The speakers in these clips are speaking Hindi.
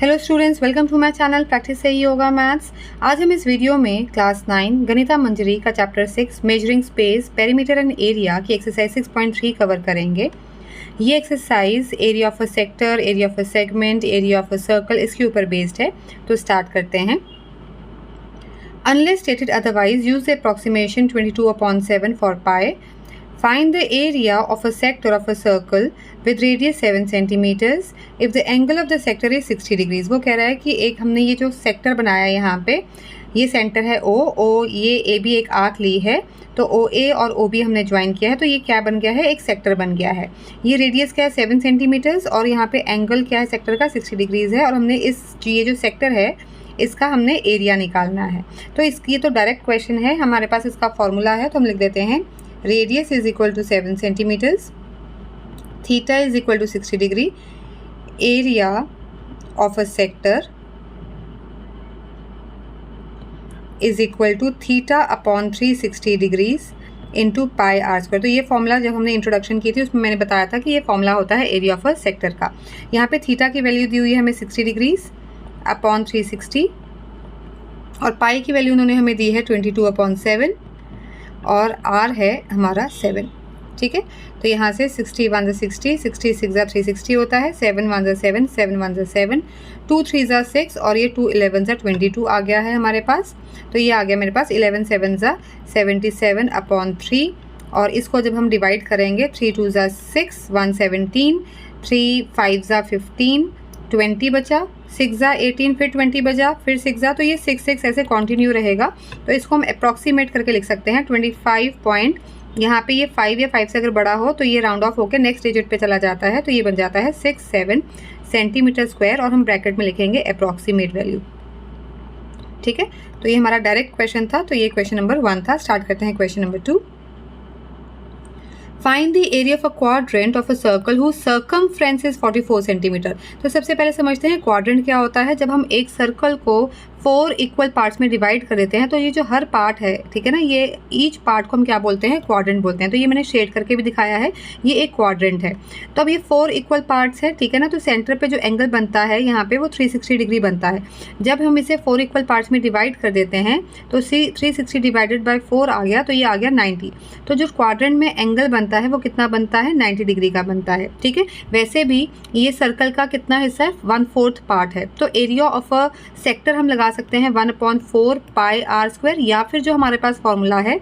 Hello students, welcome to my channel practice सही योगा मैथ्स। आज हम इस वीडियो में क्लास 9 गणिता मंजरी का chapter 6 measuring space perimeter and area की एक्सरसाइज 6.3 कवर करेंगे। ये exercise area of a sector, area of a segment, area of a circle इसके ऊपर बेस्ड है। तो स्टार्ट करते हैं। Unless stated otherwise use the approximation 22/7 for pi. Find the area of a sector of a circle with radius 7 centimeters if the angle of the sector is 60 degrees। वो कह रहा है कि एक हमने ये जो सेक्टर बनाया है यहाँ पे, ये सेंटर है ओ, ये ए बी एक आर्क ली है, तो ओ ए और ओ बी हमने ज्वाइन किया है, तो ये क्या बन गया है, एक सेक्टर बन गया है। ये रेडियस क्या है 7 सेंटीमीटर्स और यहाँ पे एंगल क्या है सेक्टर का 60 डिग्रीज है, और हमने ये जो सेक्टर है इसका हमने एरिया निकालना है। तो ये तो डायरेक्ट क्वेश्चन है, हमारे पास इसका फॉर्मूला है, तो हम लिख देते हैं radius is equal to 7 centimeters, theta is equal to 60 degree, area of a sector is equal to theta upon 360 degrees into pi r square। तो ये फॉर्मूला जब हमने इंट्रोडक्शन की थी उसमें मैंने बताया था कि ये फॉर्मूला होता है एरिया ऑफ अ सेक्टर का। यहाँ पे थीटा की वैल्यू दी हुई है हमें 60 डिग्रीज अपॉन 360, और पाई की वैल्यू उन्होंने हमें दी है 22/7, और r है हमारा 7। ठीक है, तो यहाँ से 60 1 60, 60 6 360 होता है, 7 1 7, 7 1 7, 2 3 6 और ये 2 11 22 आ गया है हमारे पास। तो ये आ गया मेरे पास 11 7 77/3, और इसको जब हम डिवाइड करेंगे 3 2 6 117, 3 5 15, 20 बचा, 6 18, फिर 20 बजा, फिर 6, तो ये 6 6 ऐसे कंटिन्यू रहेगा। तो इसको हम अप्रॉक्सीमेट करके लिख सकते हैं 25 पॉइंट, यहाँ पे ये 5 या 5 से अगर बड़ा हो तो ये राउंड ऑफ होकर नेक्स्ट डिजिट पे चला जाता है, तो ये बन जाता है 67 सेंटीमीटर स्क्वायर, और हम ब्रैकेट में लिखेंगे अप्रॉक्सीमेट वैल्यू। ठीक है, तो ये हमारा डायरेक्ट क्वेश्चन था, तो ये क्वेश्चन नंबर 1 था। स्टार्ट करते हैं question number 2। Find the area of a quadrant of a circle whose circumference is 44 centimetre. तो सबसे पहले समझते हैं क्वाड्रेंट क्या होता है। जब हम एक सर्कल को 4 इक्वल पार्ट्स में डिवाइड कर देते हैं, तो ये जो हर पार्ट है, ठीक है ना, ये ईच पार्ट को हम क्या बोलते हैं, क्वाड्रेंट बोलते हैं। तो ये मैंने शेड करके भी दिखाया है, ये एक क्वाड्रेंट है। तो अब ये 4 इक्वल पार्ट्स है, ठीक है ना, तो सेंटर पे जो एंगल बनता है यहाँ पे वो 360 डिग्री बनता है। जब हम इसे 4 इक्वल पार्ट्स में डिवाइड कर देते हैं तो 360 डिवाइडेड बाई 4 आ गया, तो ये आ गया 90। तो जो क्वाड्रेंट में एंगल बनता है वो कितना बनता है, 90 डिग्री का बनता है। ठीक है, वैसे भी ये सर्कल का कितना हिस्सा है, 1/4 पार्ट है। तो एरिया ऑफ अ सेक्टर हम लगा सकते हैं 1/4 पाई r स्क्वायर, या फिर जो हमारे पास फॉर्मूला है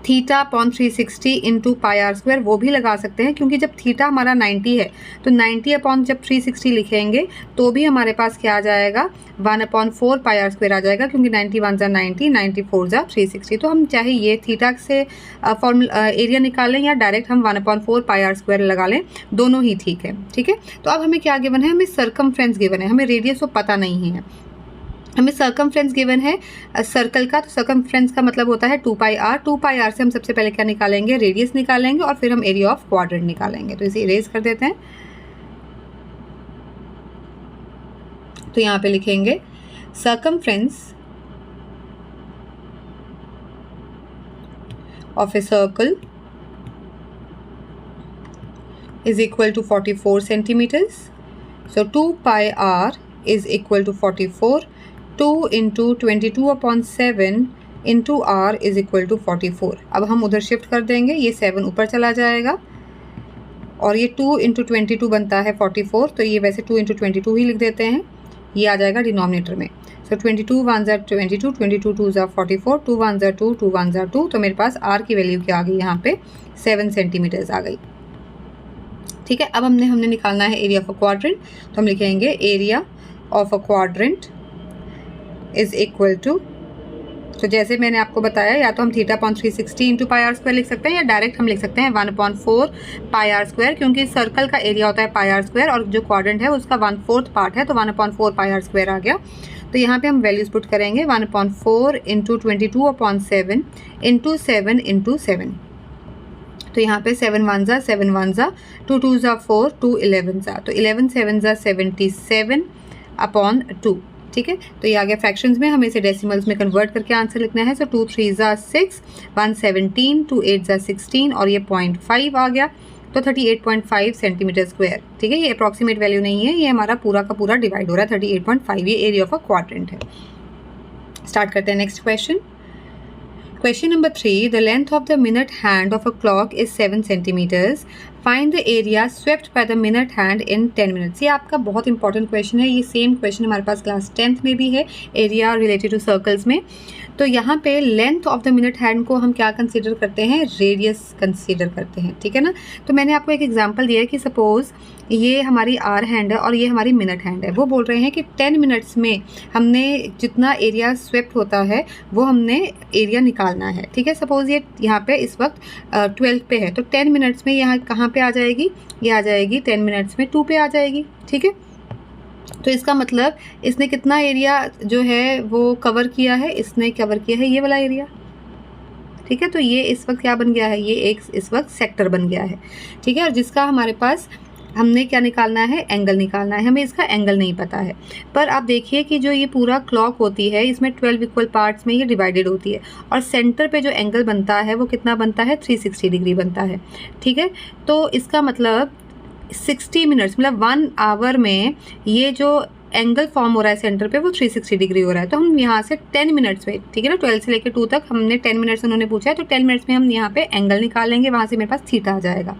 theta upon 360 into pi are square, वो भी लगा सकते हैं, क्योंकि जब थीटा हमारा 90 है तो 90 अपॉन जब 360 लिखेंगे तो भी हमारे पास क्या आ जाएगा, 1/4 पाई आर स्क्वायर आ जाएगा, क्योंकि 90 1 90, 94 360। तो हम चाहे ये थीटा से फॉर्मूला एरिया निकालें या डायरेक्ट हम 1/4 पाई आर स्क्वायर लगा लें, दोनों ही ठीक है। ठीक है, तो अब हमें क्या गिवन है, हमें सर्कमफ्रेंस गिवन है, हमें रेडियस तो पता नहीं है, हमें सर्कमफ्रेंस गिवन है सर्कल का। तो सर्कमफ्रेंस का मतलब होता है 2 पाई आर। 2 पाई आर से हम सबसे पहले क्या निकालेंगे, रेडियस निकालेंगे, और फिर हम एरिया ऑफ क्वाड्रेंट निकालेंगे। तो इसे इरेज कर देते हैं। तो यहाँ पे लिखेंगे circumference of a circle is equal to 44 centimeters. So 2 pi r is equal to 44. 2 into 22/7 into r is equal to 44। अब हम उधर शिफ्ट कर देंगे, ये 7 ऊपर चला जाएगा, और ये 2 into 22 बनता है 44, तो ये वैसे 2 into 22 ही लिख देते हैं, ये आ जाएगा डिनोमिनेटर में। सो 22 1 22, 22 2 44, 2 1 2, 2 1 2, तो मेरे पास r की वैल्यू क्या आ गई, यहाँ पे 7 सेंटीमीटर्स आ गई। ठीक है, अब हमने निकालना है एरिया ऑफ अ क्वाड्रेंट। तो हम लिखेंगे area of a quadrant is equal to, तो जैसे मैंने आपको बताया, या तो हम theta upon 360 into pi are square लिख सकते हैं, या डायरेक्ट हम लिख सकते हैं 1/4 पाई आर स्क्वायर, क्योंकि सर्कल का एरिया होता है पाई आर स्क्वायर, और जो क्वाड्रेंट है उसका 1/4 पार्ट है, तो 1/4 पाई आर स्क्वायर आ गया। तो यहाँ पे हम वैल्यूज पुट करेंगे 1/4 इंटू 22/7 इंटू 7 इंटू 7। तो यहाँ पे 7 1 7 1 2 2 4, 2 11 तो 11 7 77/2। ठीक है, तो ये आ गया फ्रैक्शंस में, हमें इसे डेसिमल्स में कन्वर्ट करके आंसर लिखना है। सो 2 3 6, 1 17, 2 8 16, और ये 0.5 आ गया। तो 38.5 सेंटीमीटर स्क्वायर। ठीक है, ये अप्रॉक्सीमेट वैल्यू नहीं है, ये हमारा पूरा का पूरा डिवाइड हो रहा है 38.5, ये एरिया ऑफ अ क्वाड्रेंट है। स्टार्ट करते हैं next question. Question number 3. The length of the minute hand of a clock is 7 centimeters. Find the area swept by the minute hand in 10 minutes. ये आपका बहुत इंपॉर्टेंट क्वेश्चन है। ये सेम क्वेश्चन हमारे पास क्लास 10th में भी है, एरिया रिलेटेड टू सर्कल्स में। तो यहाँ पे length of the minute hand को हम क्या कंसीडर करते हैं, रेडियस कंसीडर करते हैं। ठीक है ना। तो मैंने आपको एक एग्जांपल दिया है कि सपोज ये हमारी आर हैंड है और ये हमारी मिनट हैंड है। वो बोल रहे हैं कि 10 मिनट्स में हमने जितना एरिया स्वेप्ट होता है वो हमने एरिया निकालना है। ठीक है, सपोज ये यहाँ पे इस वक्त 12 पे है, तो 10 मिनट्स में यहाँ कहाँ पे आ जाएगी, ये आ जाएगी 10 मिनट्स में 2 पे आ जाएगी। ठीक है, तो इसका मतलब इसने कितना एरिया जो है वो कवर किया है, इसने कवर किया है ये वाला एरिया। ठीक है, तो ये इस वक्त क्या बन गया है, ये एक इस वक्त सेक्टर बन गया है। ठीक है, और जिसका हमारे पास हमने क्या निकालना है, एंगल निकालना है। हमें इसका एंगल नहीं पता है, पर आप देखिए कि जो ये पूरा क्लॉक होती है इसमें 12 इक्वल पार्ट्स में ये डिवाइडेड होती है और सेंटर पे जो एंगल बनता है वो कितना बनता है, 360 डिग्री बनता है। ठीक है, तो इसका मतलब 60 मिनट्स मतलब 1 आवर में ये जो एंगल फॉर्म हो रहा है सेंटर पे वो 360 डिग्री हो रहा है। तो हम यहाँ से 10 मिनट्स में, ठीक है ना, 12 से लेकर 2 तक हमने 10 मिनट्स उन्होंने पूछा है, तो 10 मिनट्स में हम यहाँ पे एंगल निकालेंगे, वहाँ से मेरे पास थीटा आ जाएगा।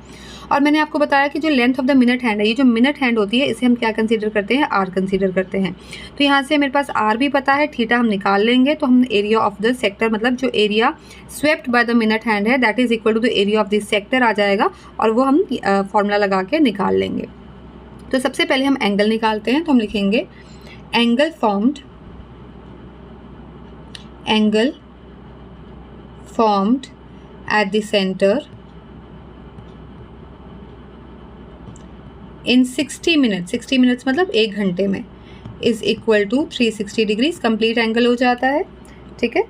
और मैंने आपको बताया कि जो length of the minute hand है, ये जो मिनट हैंड होती है इसे हम क्या कंसीडर करते हैं, आर कंसीडर करते हैं। तो यहाँ से मेरे पास आर भी पता है, थीटा हम निकाल लेंगे, तो हम एरिया ऑफ द सेक्टर मतलब जो area swept by the minute hand है that is equal to the area of this sector आ जाएगा और वो हम फॉर्मूला लगा के निकाल लेंगे। तो सबसे पहले हम एंगल निकालते हैं, तो हम लिखेंगे angle formed at the centre in 60 minute, 60 minutes मतलब 1 घंटे में, is equal to 360 degrees, complete angle हो जाता है। ठीक है,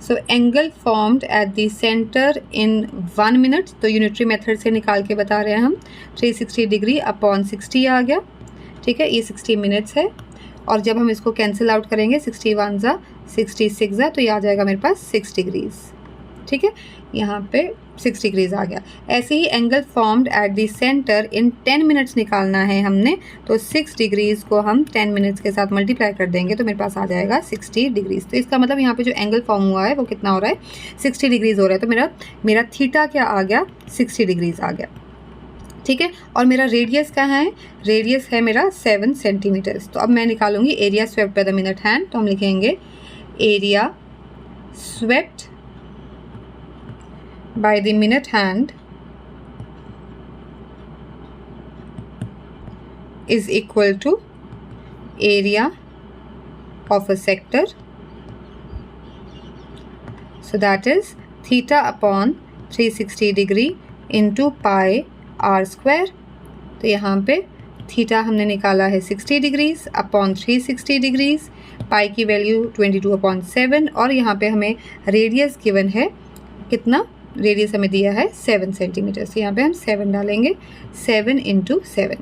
so angle formed at the centre in 1 minute, तो यूनिटरी मेथड से निकाल के बता रहे हैं हम, 360 डिग्री अपॉन 60 आ गया। ठीक है, ये 60 मिनट्स है और जब हम इसको कैंसिल आउट करेंगे 61 जा 66 जा, तो ये आ जाएगा मेरे पास 6 डिग्रीज। ठीक है, यहाँ पे 6 डिग्रीज आ गया। ऐसे ही angle formed at the centre in 10 minutes निकालना है हमने, तो 6 डिग्रीज को हम 10 मिनट्स के साथ मल्टीप्लाई कर देंगे तो मेरे पास आ जाएगा 60 डिग्रीज। तो इसका मतलब यहाँ पे जो एंगल फॉर्म हुआ है वो कितना हो रहा है, 60 डिग्रीज हो रहा है। तो मेरा थीटा क्या आ गया, 60 डिग्रीज आ गया। ठीक है, और मेरा रेडियस कहाँ है, रेडियस है मेरा 7 सेंटीमीटर्स। तो अब मैं निकालूंगी area swept by the minute hand, तो हम लिखेंगे area swept by the minute hand is equal to area of a sector, so that is theta upon 360 degree into pi r square। तो यहाँ पे थीटा हमने निकाला है 60 डिग्रीज अपॉन 360 डिग्रीज, पाई की वैल्यू 22/7 और यहाँ पे हमें रेडियस गिवन है, कितना रेडियस हमें दिया है 7 सेंटीमीटर। तो यहाँ पे हम 7 डालेंगे, 7 इंटू 7,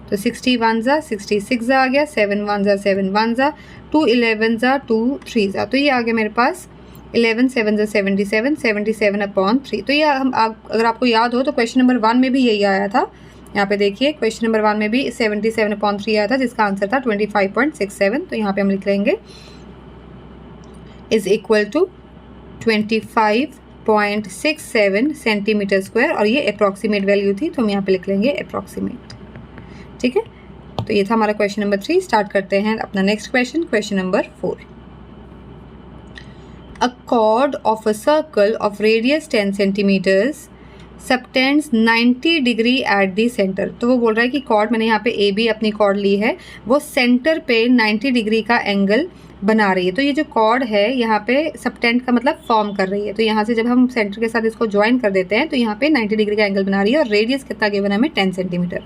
तो 61 जा 66 जा आ गया, 7 1 जा 7 1 जा, 2 11 जा 2 3 जा, तो ये आ गया मेरे पास 11 7 जा 77, 77/3। तो ये हम अगर आपको याद हो तो क्वेश्चन नंबर 1 में भी यही आया था। यहाँ पे देखिए क्वेश्चन नंबर 1 में भी 77/3 आया था जिसका आंसर था 25.67। तो यहाँ पे हम लिख लेंगे is equal to 25.67 centimetre square, और ये अप्रॉक्सीमेट वैल्यू थी तो हम यहाँ पे लिख लेंगे अप्रॉक्सीमेट। ठीक है, तो ये था हमारा क्वेश्चन नंबर 3। स्टार्ट करते हैं अपना next question, question number 4। A chord of a circle of radius 10 centimetres subtends 90 degree at the centre. तो वो बोल रहा है कि कॉर्ड, मैंने यहाँ पे ए बी अपनी कॉर्ड ली है, वो सेंटर पे 90 डिग्री का एंगल बना रही है। तो ये जो कॉर्ड है यहाँ पे सबटेंड का मतलब फॉर्म कर रही है, तो यहाँ से जब हम सेंटर के साथ इसको ज्वाइन कर देते हैं तो यहाँ पे 90 डिग्री का एंगल बना रही है और रेडियस कितना गिवन है हमें 10 centimetre.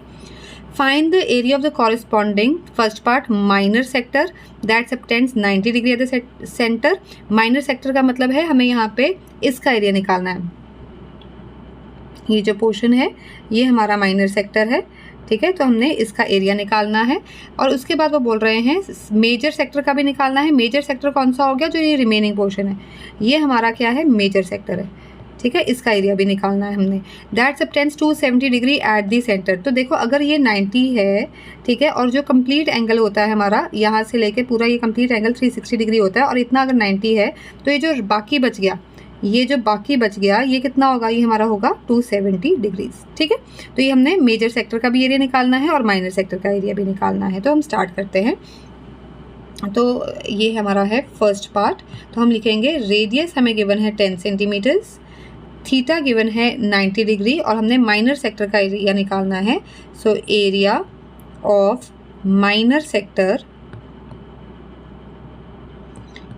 Find the area of the corresponding first part minor sector that subtends 90 degree at the centre. Minor sector का मतलब है हमें यहाँ पे इसका एरिया निकालना है, ये जो पोर्शन है ये हमारा माइनर सेक्टर है। ठीक है, तो हमने इसका एरिया निकालना है और उसके बाद वो बोल रहे हैं मेजर सेक्टर का भी निकालना है। मेजर सेक्टर कौन सा हो गया, जो ये रिमेनिंग पोर्शन है ये हमारा क्या है, मेजर सेक्टर है। ठीक है, इसका एरिया भी निकालना है हमने। That subtends to 70 degree at the centre. तो देखो अगर ये 90 है, ठीक है, और जो कंप्लीट एंगल होता है हमारा यहाँ से लेके पूरा ये कंप्लीट एंगल 360 डिग्री होता है, और इतना अगर 90 है तो ये जो बाकी बच गया, ये जो बाकी बच गया ये कितना होगा, ये हमारा होगा 270 डिग्रीज। ठीक है, तो ये हमने मेजर सेक्टर का भी एरिया निकालना है और माइनर सेक्टर का एरिया भी निकालना है। तो हम स्टार्ट करते हैं। तो ये हमारा है फर्स्ट पार्ट। तो हम लिखेंगे रेडियस हमें गिवन है 10 सेंटीमीटर्स, थीटा गिवन है 90 डिग्री, और हमने माइनर सेक्टर का एरिया निकालना है। So area of minor sector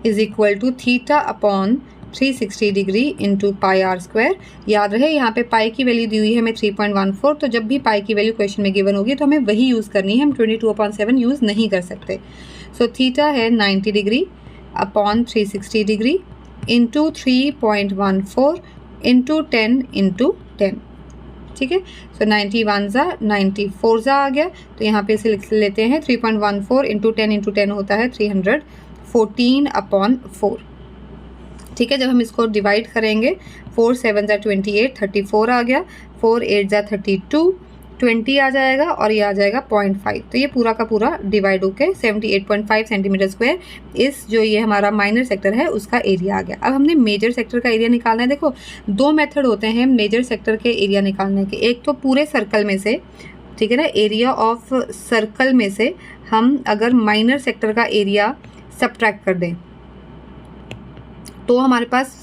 is equal to theta upon 360 degree into pi are square. याद रहे यहाँ पे पाई की वैल्यू दी हुई है हमें 3.14, तो जब भी पाई की वैल्यू क्वेश्चन में गिवन होगी तो हमें वही यूज़ करनी है, हम 22/7 यूज़ नहीं कर सकते। सो थीटा है 90 degree upon 360 degree into 3.14 into 10 into 10। ठीक है, सो 91 ज़ा 94 ज़ा आ गया, तो यहाँ पे इसे लिख लेते हैं 3.14 इंटू 10 होता है 314/4। ठीक है, जब हम इसको डिवाइड करेंगे 4 7 ज़ा 28, 34 आ गया, 4 8 ज़ा 32, 20 आ जाएगा और ये आ जाएगा 0.5। तो ये पूरा का पूरा डिवाइड होके 78.5 सेंटीमीटर स्क्वायर इस जो ये हमारा माइनर सेक्टर है उसका एरिया आ गया। अब हमने मेजर सेक्टर का एरिया निकालना है। देखो 2 मेथड होते हैं मेजर सेक्टर के एरिया निकालने के। एक तो पूरे सर्कल में से, ठीक है ना, एरिया ऑफ सर्कल में से हम अगर माइनर सेक्टर का एरिया सब्ट्रैक्ट कर दें तो हमारे पास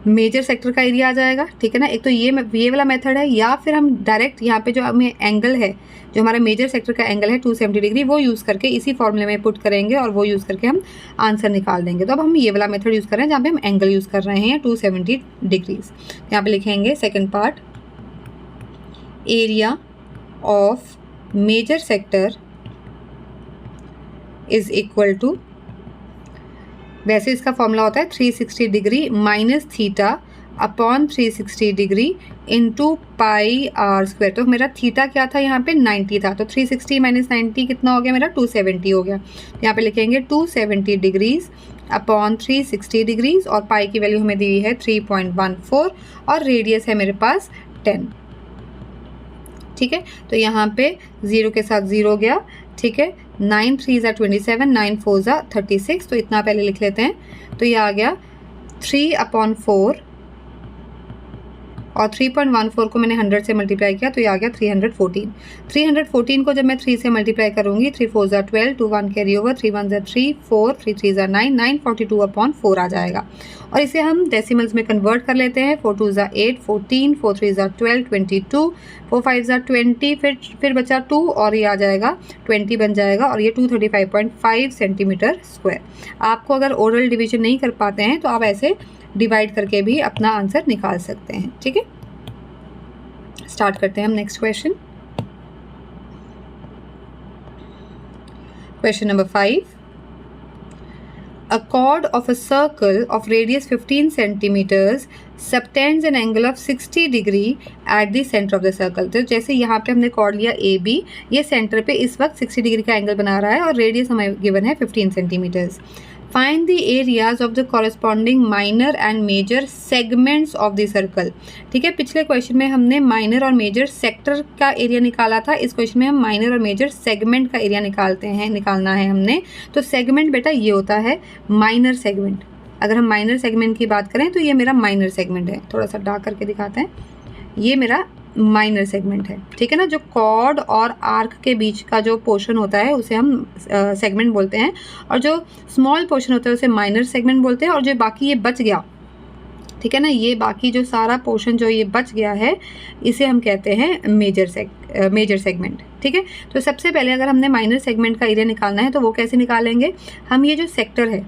मेजर सेक्टर का एरिया आ जाएगा। ठीक है ना, एक तो ये वाला मेथड है, या फिर हम डायरेक्ट यहाँ पे जो हमें एंगल है, जो हमारा मेजर सेक्टर का एंगल है 270 डिग्री, वो यूज़ करके इसी फॉर्मूले में पुट करेंगे और वो यूज़ करके हम आंसर निकाल देंगे। तो अब हम ये वाला मेथड यूज़ कर रहे हैं जहाँ पे हम एंगल यूज़ कर रहे हैं 270 डिग्रीज। यहाँ पे लिखेंगे second part, area of major sector is equal to, वैसे इसका फॉर्मूला होता है 360 degree minus theta upon 360 degree into pi are square. तो मेरा थीटा क्या था यहाँ पे 90 था, तो 360 माइनस 90 कितना हो गया मेरा 270 हो गया। तो यहाँ पे लिखेंगे 270 डिग्रीज अपॉन 360 डिग्रीज, और पाई की वैल्यू हमें दी है 3.14 और रेडियस है मेरे पास 10। ठीक है, तो यहाँ पे 0 के साथ 0 गया। ठीक है, 9 3 ज़ा 27, 9 4 ज़ा 36, तो इतना पहले लिख लेते हैं। तो ये आ गया 3/4 और 3.14 को मैंने 100 से मल्टीप्लाई किया तो ये आ गया 314। 314 को जब मैं 3 से मल्टीप्लाई करूँगी, 3 4 ज़ा 12, 2 1 कैरी ओवर, 3 1 ज़ा 3, 4 3 3 ज़ा 9, 942/4 आ जाएगा। और इसे हम डेसिमल्स में कन्वर्ट कर लेते हैं। 4 2 ज़ा 8, 14, 4 3 ज़ा 12, 22, 4 5 ज़ा 20, फिर बचा 2 और ये आ जाएगा 20 बन जाएगा, और ये 235.5 सेंटीमीटर स्क्वायर। आपको अगर ओरल डिवीजन नहीं कर पाते हैं तो आप ऐसे डिवाइड करके भी अपना आंसर निकाल सकते हैं। ठीक है, स्टार्ट करते हैं हम next question. Question number 5, a chord of a circle of radius 15 centimeters subtends an angle of 60 degree at the center of the circle। तो जैसे यहाँ पे हमने कॉर्ड लिया ए बी, ये सेंटर पे इस वक्त 60 डिग्री का एंगल बना रहा है और रेडियस हमें गिवन है 15 centimetres. Find the areas of the corresponding minor and major segments of the circle. ठीक है, पिछले क्वेश्चन में हमने माइनर और मेजर सेक्टर का एरिया निकाला था, इस क्वेश्चन में हम माइनर और मेजर सेगमेंट का एरिया निकालना है हमने। तो सेगमेंट बेटा ये होता है माइनर सेगमेंट। अगर हम माइनर सेगमेंट की बात करें तो ये मेरा माइनर सेगमेंट है, थोड़ा सा डार्क करके दिखाते हैं, ये मेरा माइनर सेगमेंट है। ठीक है ना, जो कॉर्ड और आर्क के बीच का जो पोर्शन होता है उसे हम सेगमेंट बोलते हैं, और जो स्मॉल पोर्शन होता है उसे माइनर सेगमेंट बोलते हैं, और जो बाकी ये बच गया, ठीक है ना, ये बाकी जो सारा पोर्शन जो ये बच गया है इसे हम कहते हैं मेजर सेगमेंट। ठीक है, तो सबसे पहले अगर हमने माइनर सेगमेंट का एरिया निकालना है तो वो कैसे निकालेंगे, हम ये जो सेक्टर है,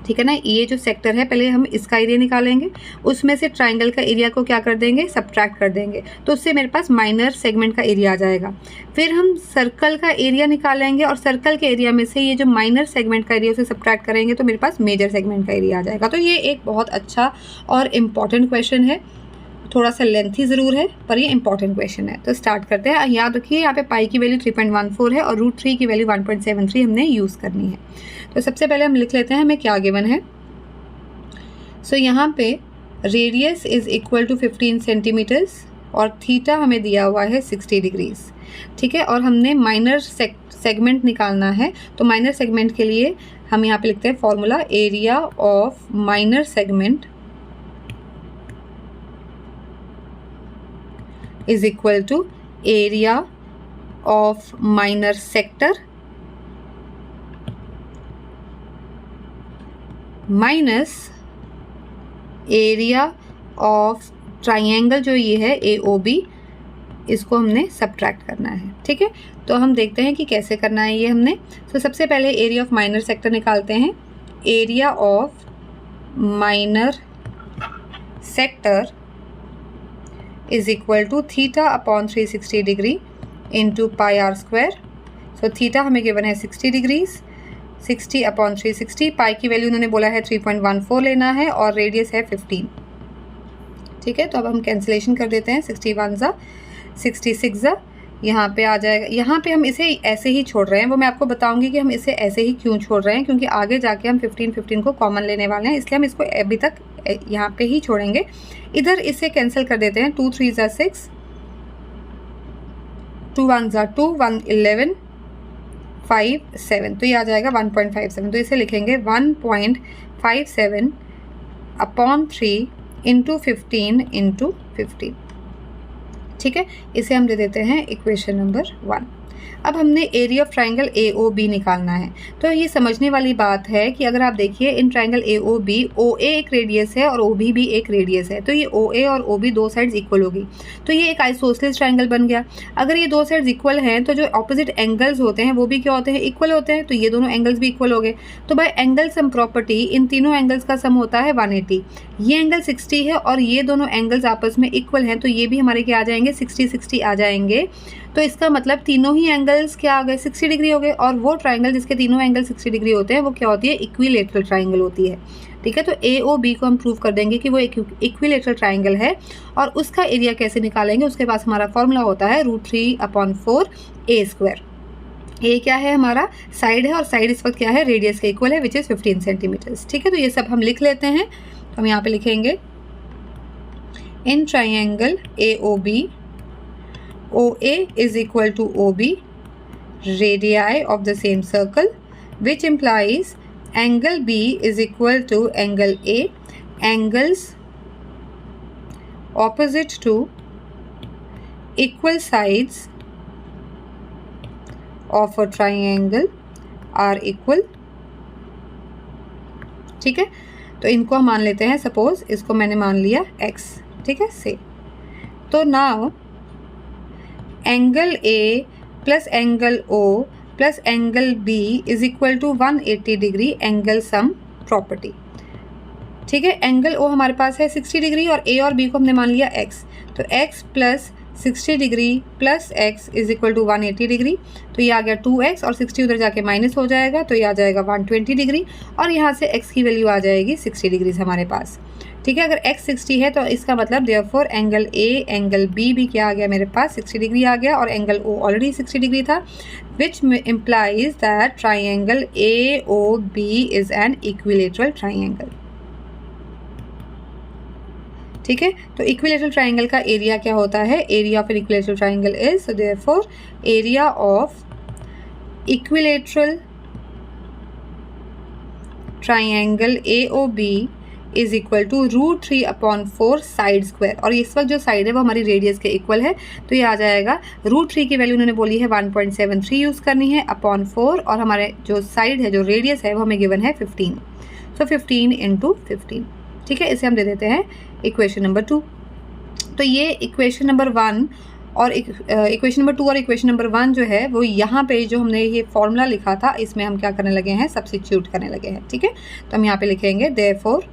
ठीक है ना, ये जो सेक्टर है पहले हम इसका एरिया निकालेंगे, उसमें से ट्राइंगल का एरिया को क्या कर देंगे, सब्ट्रैक्ट कर देंगे, तो उससे मेरे पास माइनर सेगमेंट का एरिया आ जाएगा। फिर हम सर्कल का एरिया निकालेंगे और सर्कल के एरिया में से ये जो माइनर सेगमेंट का एरिया उसे सब्ट्रैक्ट करेंगे तो मेरे पास मेजर सेगमेंट का एरिया आ जाएगा। तो ये एक बहुत अच्छा और इम्पॉर्टेंट क्वेश्चन है, थोड़ा सा लेंथी ज़रूर है पर ये इंपॉर्टेंट क्वेश्चन है। तो स्टार्ट करते हैं। याद रखिए यहाँ पे पाई की वैल्यू 3.14 है और √3 की वैल्यू 1.73 हमने यूज़ करनी है। तो सबसे पहले हम लिख लेते हैं हमें क्या गिवन है। सो यहाँ पे radius is equal to 15 centimetres और थीटा हमें दिया हुआ है 60 डिग्रीज, ठीक है। और हमने माइनर सेगमेंट निकालना है, तो माइनर सेगमेंट के लिए हम यहाँ पे लिखते हैं formula area of minor segment is equal to area of minor sector minus area of triangle जो ये है AOB, इसको हमने सब्ट्रैक्ट करना है, ठीक है। तो हम देखते हैं कि कैसे करना है ये हमने। तो सबसे पहले एरिया ऑफ माइनर सेक्टर निकालते हैं। Area of minor sector is equal to theta upon 360 degree into pi are square. So theta हमें गिवन है 60 डिग्रीज, 60 अपॉन 360, पाई की वैल्यू उन्होंने बोला है 3.14 लेना है और रेडियस है 15, ठीक है। तो अब हम कैंसिलेशन कर देते हैं, 61 ज़ा 66 ज़ा, यहाँ पे आ जाएगा। यहाँ पे हम इसे ऐसे ही छोड़ रहे हैं, वो मैं आपको बताऊंगी कि हम इसे ऐसे ही क्यों छोड़ रहे हैं, क्योंकि आगे जाके हम 15 को कॉमन लेने वाले हैं, इसलिए हम इसको अभी तक यहाँ पे ही छोड़ेंगे। इधर इसे कैंसिल कर देते हैं, 2 3 ज़ा 6, 2 1 ज़ा 2, 1 11 5 7, तो ये आ जाएगा 1.57। तो इसे लिखेंगे 1.57 अपॉन 3 इंटू 15 इंटू 15, ठीक है। इसे हम दे देते हैं इक्वेशन नंबर 1। अब हमने एरिया ऑफ ट्राइंगल AOB निकालना है। तो ये समझने वाली बात है कि अगर आप देखिए इन ट्राइंगल AOB, OA एक रेडियस है और OB भी एक रेडियस है, तो ये OA और OB दो साइड्स इक्वल होगी, तो ये एक आइसोसेलेस ट्राइंगल बन गया। अगर ये दो साइड्स इक्वल हैं तो जो ऑपोजिट एंगल्स होते हैं वो भी क्या होते हैं, इक्वल होते हैं, तो ये दोनों एंगल्स भी इक्वल हो गए। तो bye angle sum property in तीनों एंगल्स का सम होता है 180। ये एंगल 60 है और ये दोनों एंगल्स आपस में इक्वल हैं, तो ये भी हमारे क्या आ जाएंगे, 60 आ जाएंगे। तो इसका मतलब तीनों ही एंगल्स क्या आ गए, 60 डिग्री हो गए। और वो ट्राइंगल जिसके तीनों एंगल 60 डिग्री होते हैं वो क्या होती है, इक्विलेटरल ट्राइंगल होती है, ठीक है। तो AOB को हम प्रूव कर देंगे कि वो एक इक्विलेटरल ट्राइंगल है। और उसका एरिया कैसे निकालेंगे, उसके पास हमारा फॉर्मूला होता है √3/4 A²। ये क्या है, हमारा साइड है और साइड इस वक्त क्या है, रेडियस के इक्वल है, विच इज़ 15 सेंटीमीटर्स, ठीक है। तो ये सब हम लिख लेते हैं। तो हम यहाँ पे लिखेंगे in triangle AOB, OA is equal to OB, radii of the same circle, which implies angle B is equal to angle A, angles opposite to equal sides of a triangle are equal, ठीक है। तो इनको हम मान लेते हैं, सपोज इसको मैंने मान लिया x, ठीक है, से। तो now angle A plus angle O plus angle B is equal to 180 degree angle sum property, ठीक है। एंगल O हमारे पास है 60 डिग्री और A और B को हमने मान लिया x, तो x plus 60 degree plus x is equal to 180 degree. तो ये आ गया 2x और 60 उधर जाके माइनस हो जाएगा, तो ये आ जाएगा 120 डिग्री और यहाँ से x की वैल्यू आ जाएगी 60 डिग्री हमारे पास, ठीक है। अगर x 60 है तो इसका मतलब therefore angle A angle B भी क्या आ गया मेरे पास, 60 डिग्री आ गया और एंगल O ऑलरेडी 60 डिग्री था, which implies that triangle AOB is an equilateral triangle, ठीक है। तो इक्विलेटरल ट्राइंगल का एरिया क्या होता है, area of an equilateral triangle is, so therefore area of equilateral triangle AOB is equal to √3/4 side square. और इस वक्त जो साइड है वो हमारी रेडियस के इक्वल है, तो ये आ जाएगा √3 की वैल्यू उन्होंने बोली है 1.73 यूज़ करनी है अपॉन 4, और हमारे जो साइड है जो रेडियस है वो हमें गिवन है 15, सो 15 इंटू 15, ठीक है। इसे हम दे देते हैं इक्वेशन नंबर 2। तो ये इक्वेशन नंबर 1 और इक्वेशन नंबर 2 और इक्वेशन नंबर 1 जो है वो यहाँ पे जो हमने ये फॉर्मूला लिखा था इसमें हम क्या करने लगे हैं, सब्स्टिट्यूट करने लगे हैं, ठीक है। तो हम यहाँ पे लिखेंगे therefore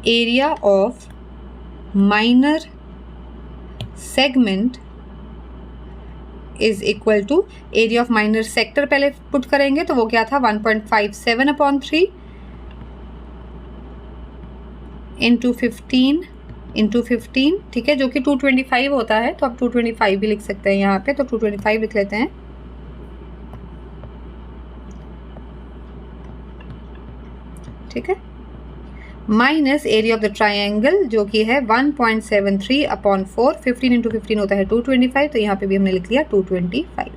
area of minor segment is equal to area of minor sector पहले पुट करेंगे, तो वो क्या था 1.57/3 इंटू 15, ठीक है, जो कि 225 होता है। तो आप 225 भी लिख सकते हैं यहाँ पे, तो 225 लिख लेते हैं, ठीक है। Minus area of the triangle जो कि है 1.73/4, 15 × 15 होता है 225, तो यहाँ पे भी हमने लिख लिया 225।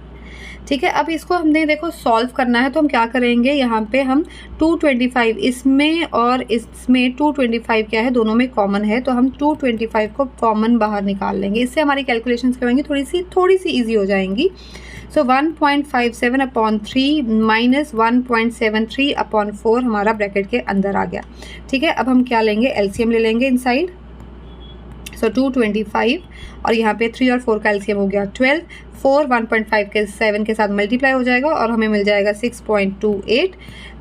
ठीक है, अब इसको हमने देखो सॉल्व करना है, तो हम क्या करेंगे, यहाँ पे हम 225 इसमें और इसमें 225 क्या है, दोनों में कॉमन है, तो हम 225 को कॉमन बाहर निकाल लेंगे। इससे हमारी कैलकुलेशंस क्या होंगी, थोड़ी सी ईजी हो जाएंगी। सो 1.57/3 माइनस 1.73/4 हमारा ब्रैकेट के अंदर आ गया। ठीक है, अब हम क्या लेंगे, एलसीएम ले लेंगे इनसाइड। सो 225 और यहाँ पे 3 और 4 का एलसीएम हो गया 12, 4 1.5 के 7 के साथ मल्टीप्लाई हो जाएगा और हमें मिल जाएगा 6.28,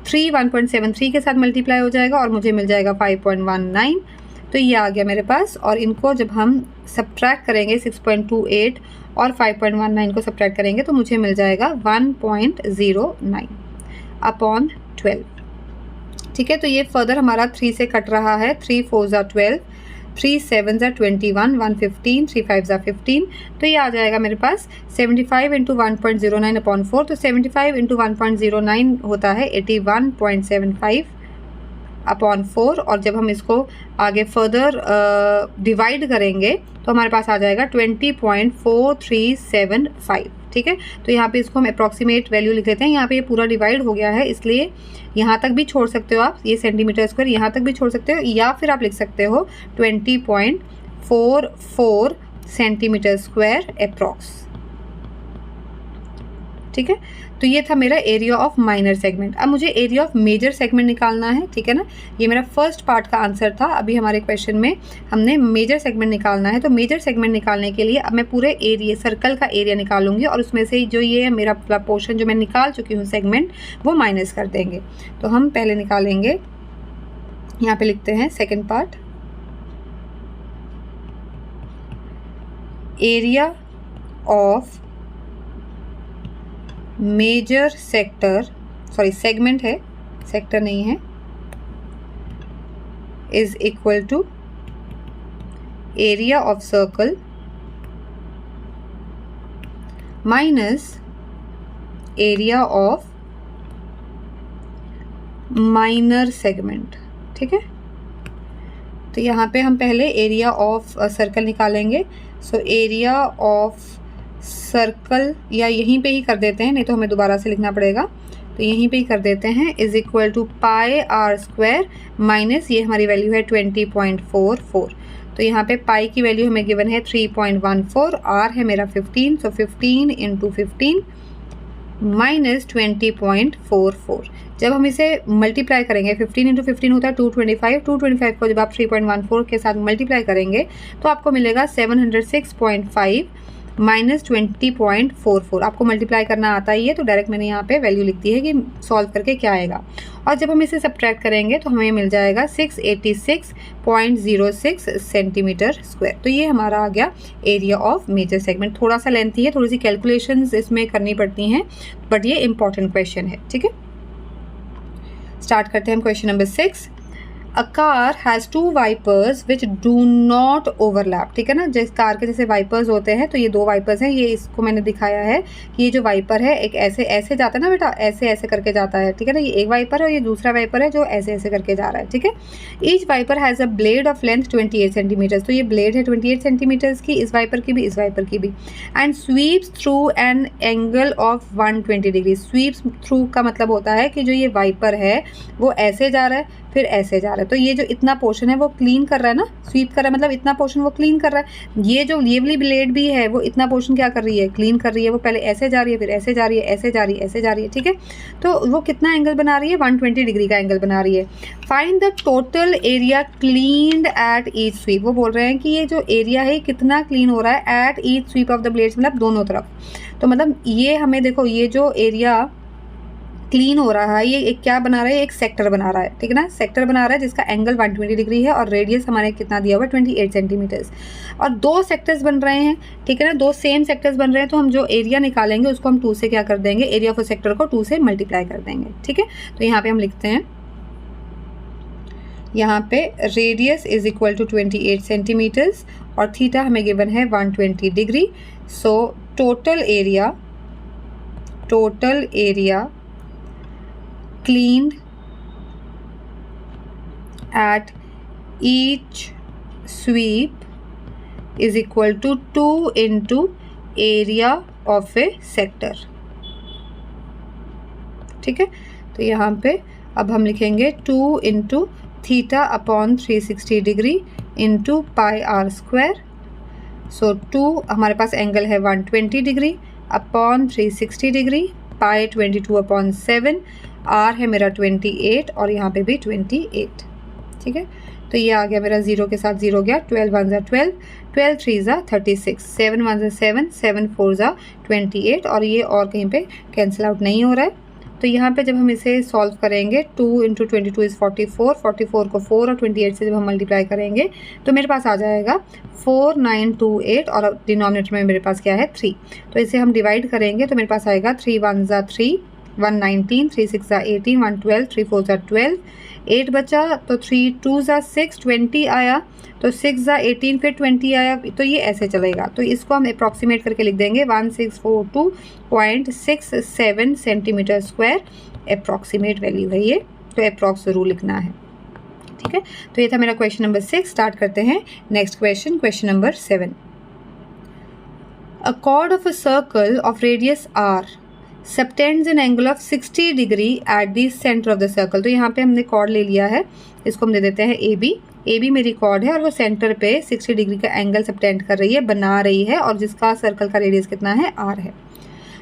3 1.73 के साथ मल्टीप्लाई हो जाएगा और मुझे मिल जाएगा 5.19। तो ये आ गया मेरे पास, और इनको जब हम सब्ट्रैक्ट करेंगे 6.28 और 5.19 को सब्ट्रैक्ट करेंगे तो मुझे मिल जाएगा 1.09/12। ठीक है, तो ये फर्दर हमारा 3 से कट रहा है, 3 4 = 12, 3 7 = 21, 1 15, 3 5 = 15, तो ये आ जाएगा मेरे पास 75 × 1.09/4, तो 75 × 1.09 होता है 81.75/4, और जब हम इसको आगे फर्दर डिवाइड करेंगे तो हमारे पास आ जाएगा 20.4375। ठीक है, तो यहाँ पे इसको हम अप्रॉक्सीमेट वैल्यू लिख देते हैं। यहाँ पे ये पूरा डिवाइड हो गया है, इसलिए यहाँ तक भी छोड़ सकते हो आप, ये सेंटीमीटर स्क्वायर यहाँ तक भी छोड़ सकते हो, या फिर आप लिख सकते हो 20.44 सेंटीमीटर स्क्वायर अप्रॉक्स। ठीक है, तो ये था मेरा एरिया ऑफ माइनर सेगमेंट। अब मुझे एरिया ऑफ मेजर सेगमेंट निकालना है। ठीक है ना, ये मेरा फर्स्ट पार्ट का आंसर था। अभी हमारे क्वेश्चन में हमने मेजर सेगमेंट निकालना है, तो मेजर सेगमेंट निकालने के लिए अब मैं पूरे एरिया सर्कल का एरिया निकालूंगी और उसमें से जो ये मेरा पोर्शन जो मैं निकाल चुकी हूँ सेगमेंट, वो माइनस कर देंगे। तो हम पहले निकालेंगे, यहाँ पे लिखते हैं second part, area of major sector, sorry segment है, सेक्टर नहीं है, is equal to area of circle minus area of minor segment. ठीक है, तो यहाँ पे हम पहले एरिया ऑफ सर्कल निकालेंगे। सो एरिया ऑफ सर्कल, या यहीं पे ही कर देते हैं, नहीं तो हमें दोबारा से लिखना पड़ेगा, तो यहीं पे ही कर देते हैं, is equal to πr² minus ये हमारी वैल्यू है 20.44। तो यहाँ पे पाई की वैल्यू हमें गिवन है 3.14, आर है मेरा 15, सो 15 × 15 माइनस 20.44। जब हम इसे मल्टीप्लाई करेंगे, 15 × 15 होता है 225, 225 को जब आप 3.14 के साथ मल्टीप्लाई करेंगे तो आपको मिलेगा 706.5 माइनस 20.44। आपको मल्टीप्लाई करना आता ही है, तो डायरेक्ट मैंने यहाँ पे वैल्यू लिख दी है कि सॉल्व करके क्या आएगा, और जब हम इसे सब्ट्रैक्ट करेंगे तो हमें मिल जाएगा 686.06 सेंटीमीटर स्क्वायर। तो ये हमारा आ गया एरिया ऑफ मेजर सेगमेंट। थोड़ा सा लेंथी है, थोड़ी सी कैलकुलेशंस इसमें करनी पड़ती हैं, बट ये इंपॉर्टेंट क्वेश्चन है। ठीक है, स्टार्ट करते हैं हम question number 6। A car has 2 wipers which do not overlap। ठीक है ना, जिस कार के जैसे वाइपर्स होते हैं, तो ये 2 वाइपर्स हैं। ये इसको मैंने दिखाया है कि ये जो वाइपर है एक ऐसे ऐसे जाता है ना बेटा, ऐसे ऐसे करके जाता है। ठीक है ना, ये एक वाइपर है और ये दूसरा वाइपर है जो ऐसे ऐसे करके जा रहा है। ठीक है, each wiper has a blade of length 28 centimetres. तो ये ब्लेड है 28 सेंटीमीटर्स की, इस वाइपर की भी, इस वाइपर की भी, and sweeps through an angle of 120 degree. Sweeps through का मतलब होता है कि जो ये वाइपर है वो ऐसे जा रहा है, फिर ऐसे जा रहा है। तो ये जो इतना पोर्शन है वो क्लीन कर रहा है ना, स्वीप कर रहा है, मतलब इतना पोर्शन वो क्लीन कर रहा है। ये जो ये वाली ब्लेड भी है वो इतना पोर्शन क्या कर रही है, क्लीन कर रही है। वो पहले ऐसे जा रही है, फिर ऐसे जा रही है, ऐसे जा रही है, ऐसे जा रही है। ठीक है, तो वो कितना एंगल बना रही है, 120 डिग्री का एंगल बना रही है। Find the total area cleaned at each sweep. वो बोल रहे हैं कि ये जो एरिया है कितना क्लीन हो रहा है at each sweep of the blades, मतलब दोनों तरफ। तो मतलब ये हमें देखो, ये जो एरिया क्लीन हो रहा है, ये एक क्या बना रहा है, एक सेक्टर बना रहा है। ठीक है ना, सेक्टर बना रहा है जिसका एंगल 120 डिग्री है और रेडियस हमारे कितना दिया हुआ है 28 सेंटीमीटर्स, और 2 सेक्टर्स बन रहे हैं। ठीक है ना, 2 सेम सेक्टर्स बन रहे हैं, तो हम जो एरिया निकालेंगे उसको हम 2 से क्या कर देंगे, एरिया ऑफ सेक्टर को 2 से मल्टीप्लाई कर देंगे। ठीक है, तो यहाँ पे हम लिखते हैं, यहाँ पे radius is equal to 28 centimetres और थीटा हमें गिवन है 120 degree. So total area cleaned at each sweep is equal to 2 into area of a sector. ठीक है, तो यहाँ पे अब हम लिखेंगे 2 into theta upon 360 degree into pi are square. So 2 हमारे पास एंगल है 120 degree upon 360 degree, pi 22 upon 7, r है मेरा 28 और यहाँ पे भी 28। ठीक है, तो ये आ गया मेरा 0 के साथ 0 गया, 12 1 12, 12 3 36, 7 1 7, 7 4 28 और ये और कहीं पे कैंसिल आउट नहीं हो रहा है। तो यहाँ पे जब हम इसे सॉल्व करेंगे 2 इंटू 22 इज़ 44, 44 को 4 और 28 से जब हम मल्टीप्लाई करेंगे तो मेरे पास आ जाएगा 4928 और डिनोमिनेटर में मेरे पास क्या है 3। तो इसे हम डिवाइड करेंगे तो मेरे पास आएगा 3 1 3, 119, 3 6 18, 112, 3 4 12, 8 बचा तो 3 2 6, 20 आया तो 6 18 फिर 20 आया। तो ये ऐसे चलेगा, तो इसको हम अप्रॉक्सीमेट करके लिख देंगे 1642.67 सेंटीमीटर स्क्वायर अप्रॉक्सीमेट वैल्यू है ये, तो अप्रॉक्स ज़रूर लिखना है। ठीक है, तो ये था मेरा क्वेश्चन नंबर 6। स्टार्ट करते हैं next question, question number 7। A chord of a circle of radius r subtends an angle of 60 degree at the centre of the circle. तो यहाँ पे हमने कॉर्ड ले लिया है, इसको हम दे देते हैं ए बी। ए बी मेरी कॉर्ड है और वो सेंटर पे 60 डिग्री का एंगल सबटेंड कर रही है, बना रही है, और जिसका सर्कल का रेडियस कितना है आर है।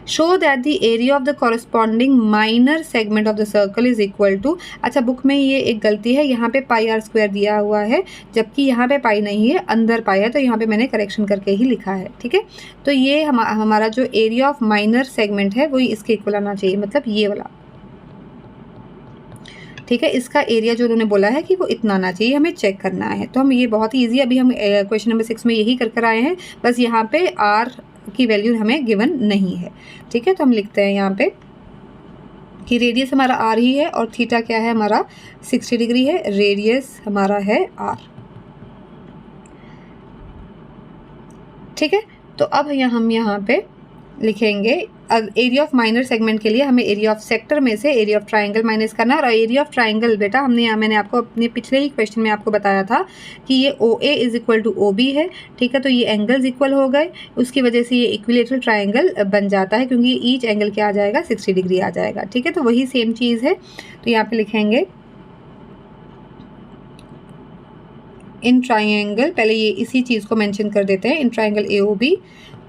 Show that the area of the corresponding minor segment of the circle is equal to. अच्छा, बुक में ये एक गलती है, यहाँ पे पाई आर स्क्वायर दिया हुआ है जबकि यहाँ पे पाई नहीं है, अंदर पाई है, तो यहाँ पे मैंने करेक्शन करके ही लिखा है। ठीक है, तो ये हमारा जो एरिया ऑफ माइनर सेगमेंट है वही इसके इक्वल आना चाहिए, मतलब ये वाला। ठीक है, इसका एरिया जो उन्होंने बोला है कि वो इतना आना चाहिए, हमें चेक करना है। तो हम ये बहुत ही ईजी, अभी हम क्वेश्चन नंबर 6 में यही कर आए हैं, बस यहाँ पे आर की वैल्यू हमें गिवन नहीं है। ठीक है, तो हम लिखते हैं यहाँ पे कि रेडियस हमारा आर ही है और थीटा क्या है हमारा 60 डिग्री है, रेडियस हमारा है आर। ठीक है, तो अब हम यहाँ पे लिखेंगे एरिया ऑफ माइनर सेगमेंट के लिए हमें एरिया ऑफ सेक्टर में से एरिया ऑफ ट्राइंगल माइनस करना है। और एरिया ऑफ ट्राइंगल बेटा मैंने आपको अपने पिछले ही क्वेश्चन में आपको बताया था कि ये O A is equal to O B है। ठीक है, तो ये एंगल्स इक्वल हो गए, उसकी वजह से ये इक्विलेटरल ट्राइंगल बन जाता है, क्योंकि ईच एंगल क्या आ जाएगा 60 डिग्री आ जाएगा। ठीक है, तो वही सेम चीज़ है, तो यहाँ पे लिखेंगे इन ट्राइंगल, पहले ये इसी चीज़ को मेंशन कर देते हैं, in triangle A O B,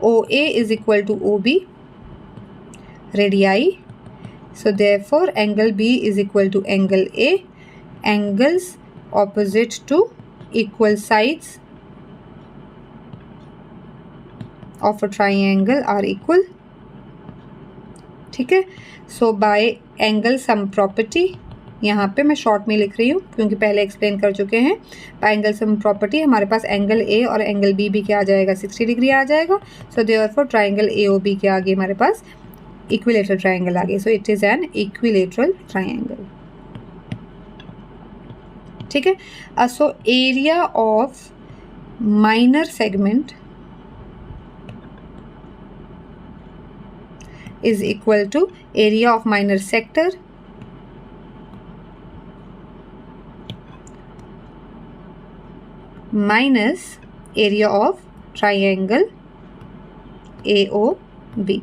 O A is equal to O B radii, so therefore angle B is equal to angle A, angles opposite to equal sides of a triangle are equal। ठीक है, so by angle sum property, यहाँ पे मैं शॉर्ट में लिख रही हूँ क्योंकि पहले एक्सप्लेन कर चुके हैं। बाय एंगल सम प्रॉपर्टी हमारे पास एंगल ए और एंगल बी भी क्या आ जाएगा 60 डिग्री आ जाएगा। So therefore triangle A O B के आगे हमारे पास इक्विलेटरल ट्राइंगल आ गया, so it is an equilateral triangle. ठीक है, so area of minor segment is equal to area of minor sector minus area of triangle A O B.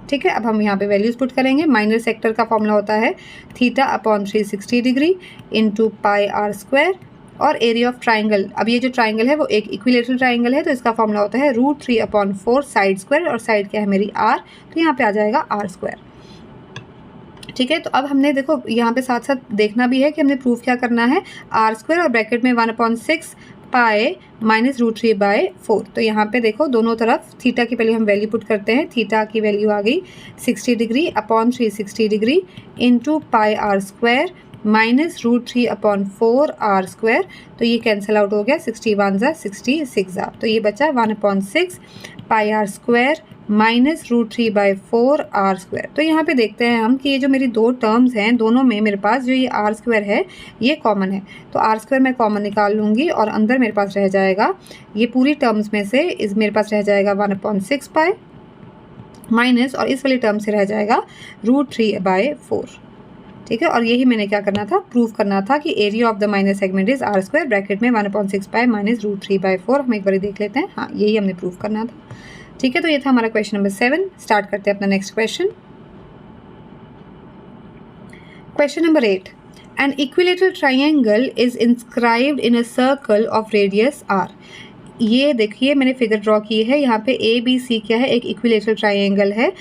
ठीक है, अब हम यहाँ पे वैल्यूज पुट करेंगे। माइनर सेक्टर का फॉर्मूला होता है theta upon 360 degree into pi are square, और एरिया ऑफ ट्राइंगल, अब ये जो ट्राइंगल है वो एक इक्विलेटरल ट्राइंगल है, तो इसका फॉर्मूला होता है √3/4 साइड स्क्वायर, और साइड क्या है मेरी आर, तो यहाँ पे आ जाएगा आर स्क्वायर। ठीक है, तो अब हमने देखो यहाँ पे साथ साथ देखना भी है कि हमने प्रूफ क्या करना है, आर स्क्वायर और ब्रैकेट में 1/6 पाए माइनस √3/4। तो यहाँ पे देखो दोनों तरफ थीटा की पहले हम वैल्यू पुट करते हैं। थीटा की वैल्यू आ गई 60 degree upon 360 degree into pi are square minus √3/4 r square. तो ये कैंसिल आउट हो गया, 61 ज़ा 66 ज़ा, तो ये बचा 1/6 pi are square minus √3/4 r square. तो यहाँ पे देखते हैं हम कि ये जो मेरी दो टर्म्स हैं दोनों में मेरे पास जो ये आर स्क्वायर है ये कॉमन है, तो आर स्क्वायर मैं कॉमन निकाल लूँगी और अंदर मेरे पास रह जाएगा ये पूरी टर्म्स में से मेरे पास रह जाएगा 1/6 पाई माइनस, और इस वाली टर्म से रह जाएगा √3/4। ठीक है। और यही मैंने क्या करना था, प्रूव करना था कि area of the minor segment is r square bracket में 1/6 माइनस √3/4। हम एक बार देख लेते हैं, हाँ यही हमने प्रूव करना था, ठीक है। तो ये था हमारा क्वेश्चन नंबर 7। स्टार्ट करते हैं अपना next question. Question number 8, an equilateral triangle is inscribed in a circle of radius r. ये देखिए मैंने फिगर ड्रॉ की है, यहाँ पे ए बी सी क्या है, एक इक्विलेटरल ट्राइंगल है,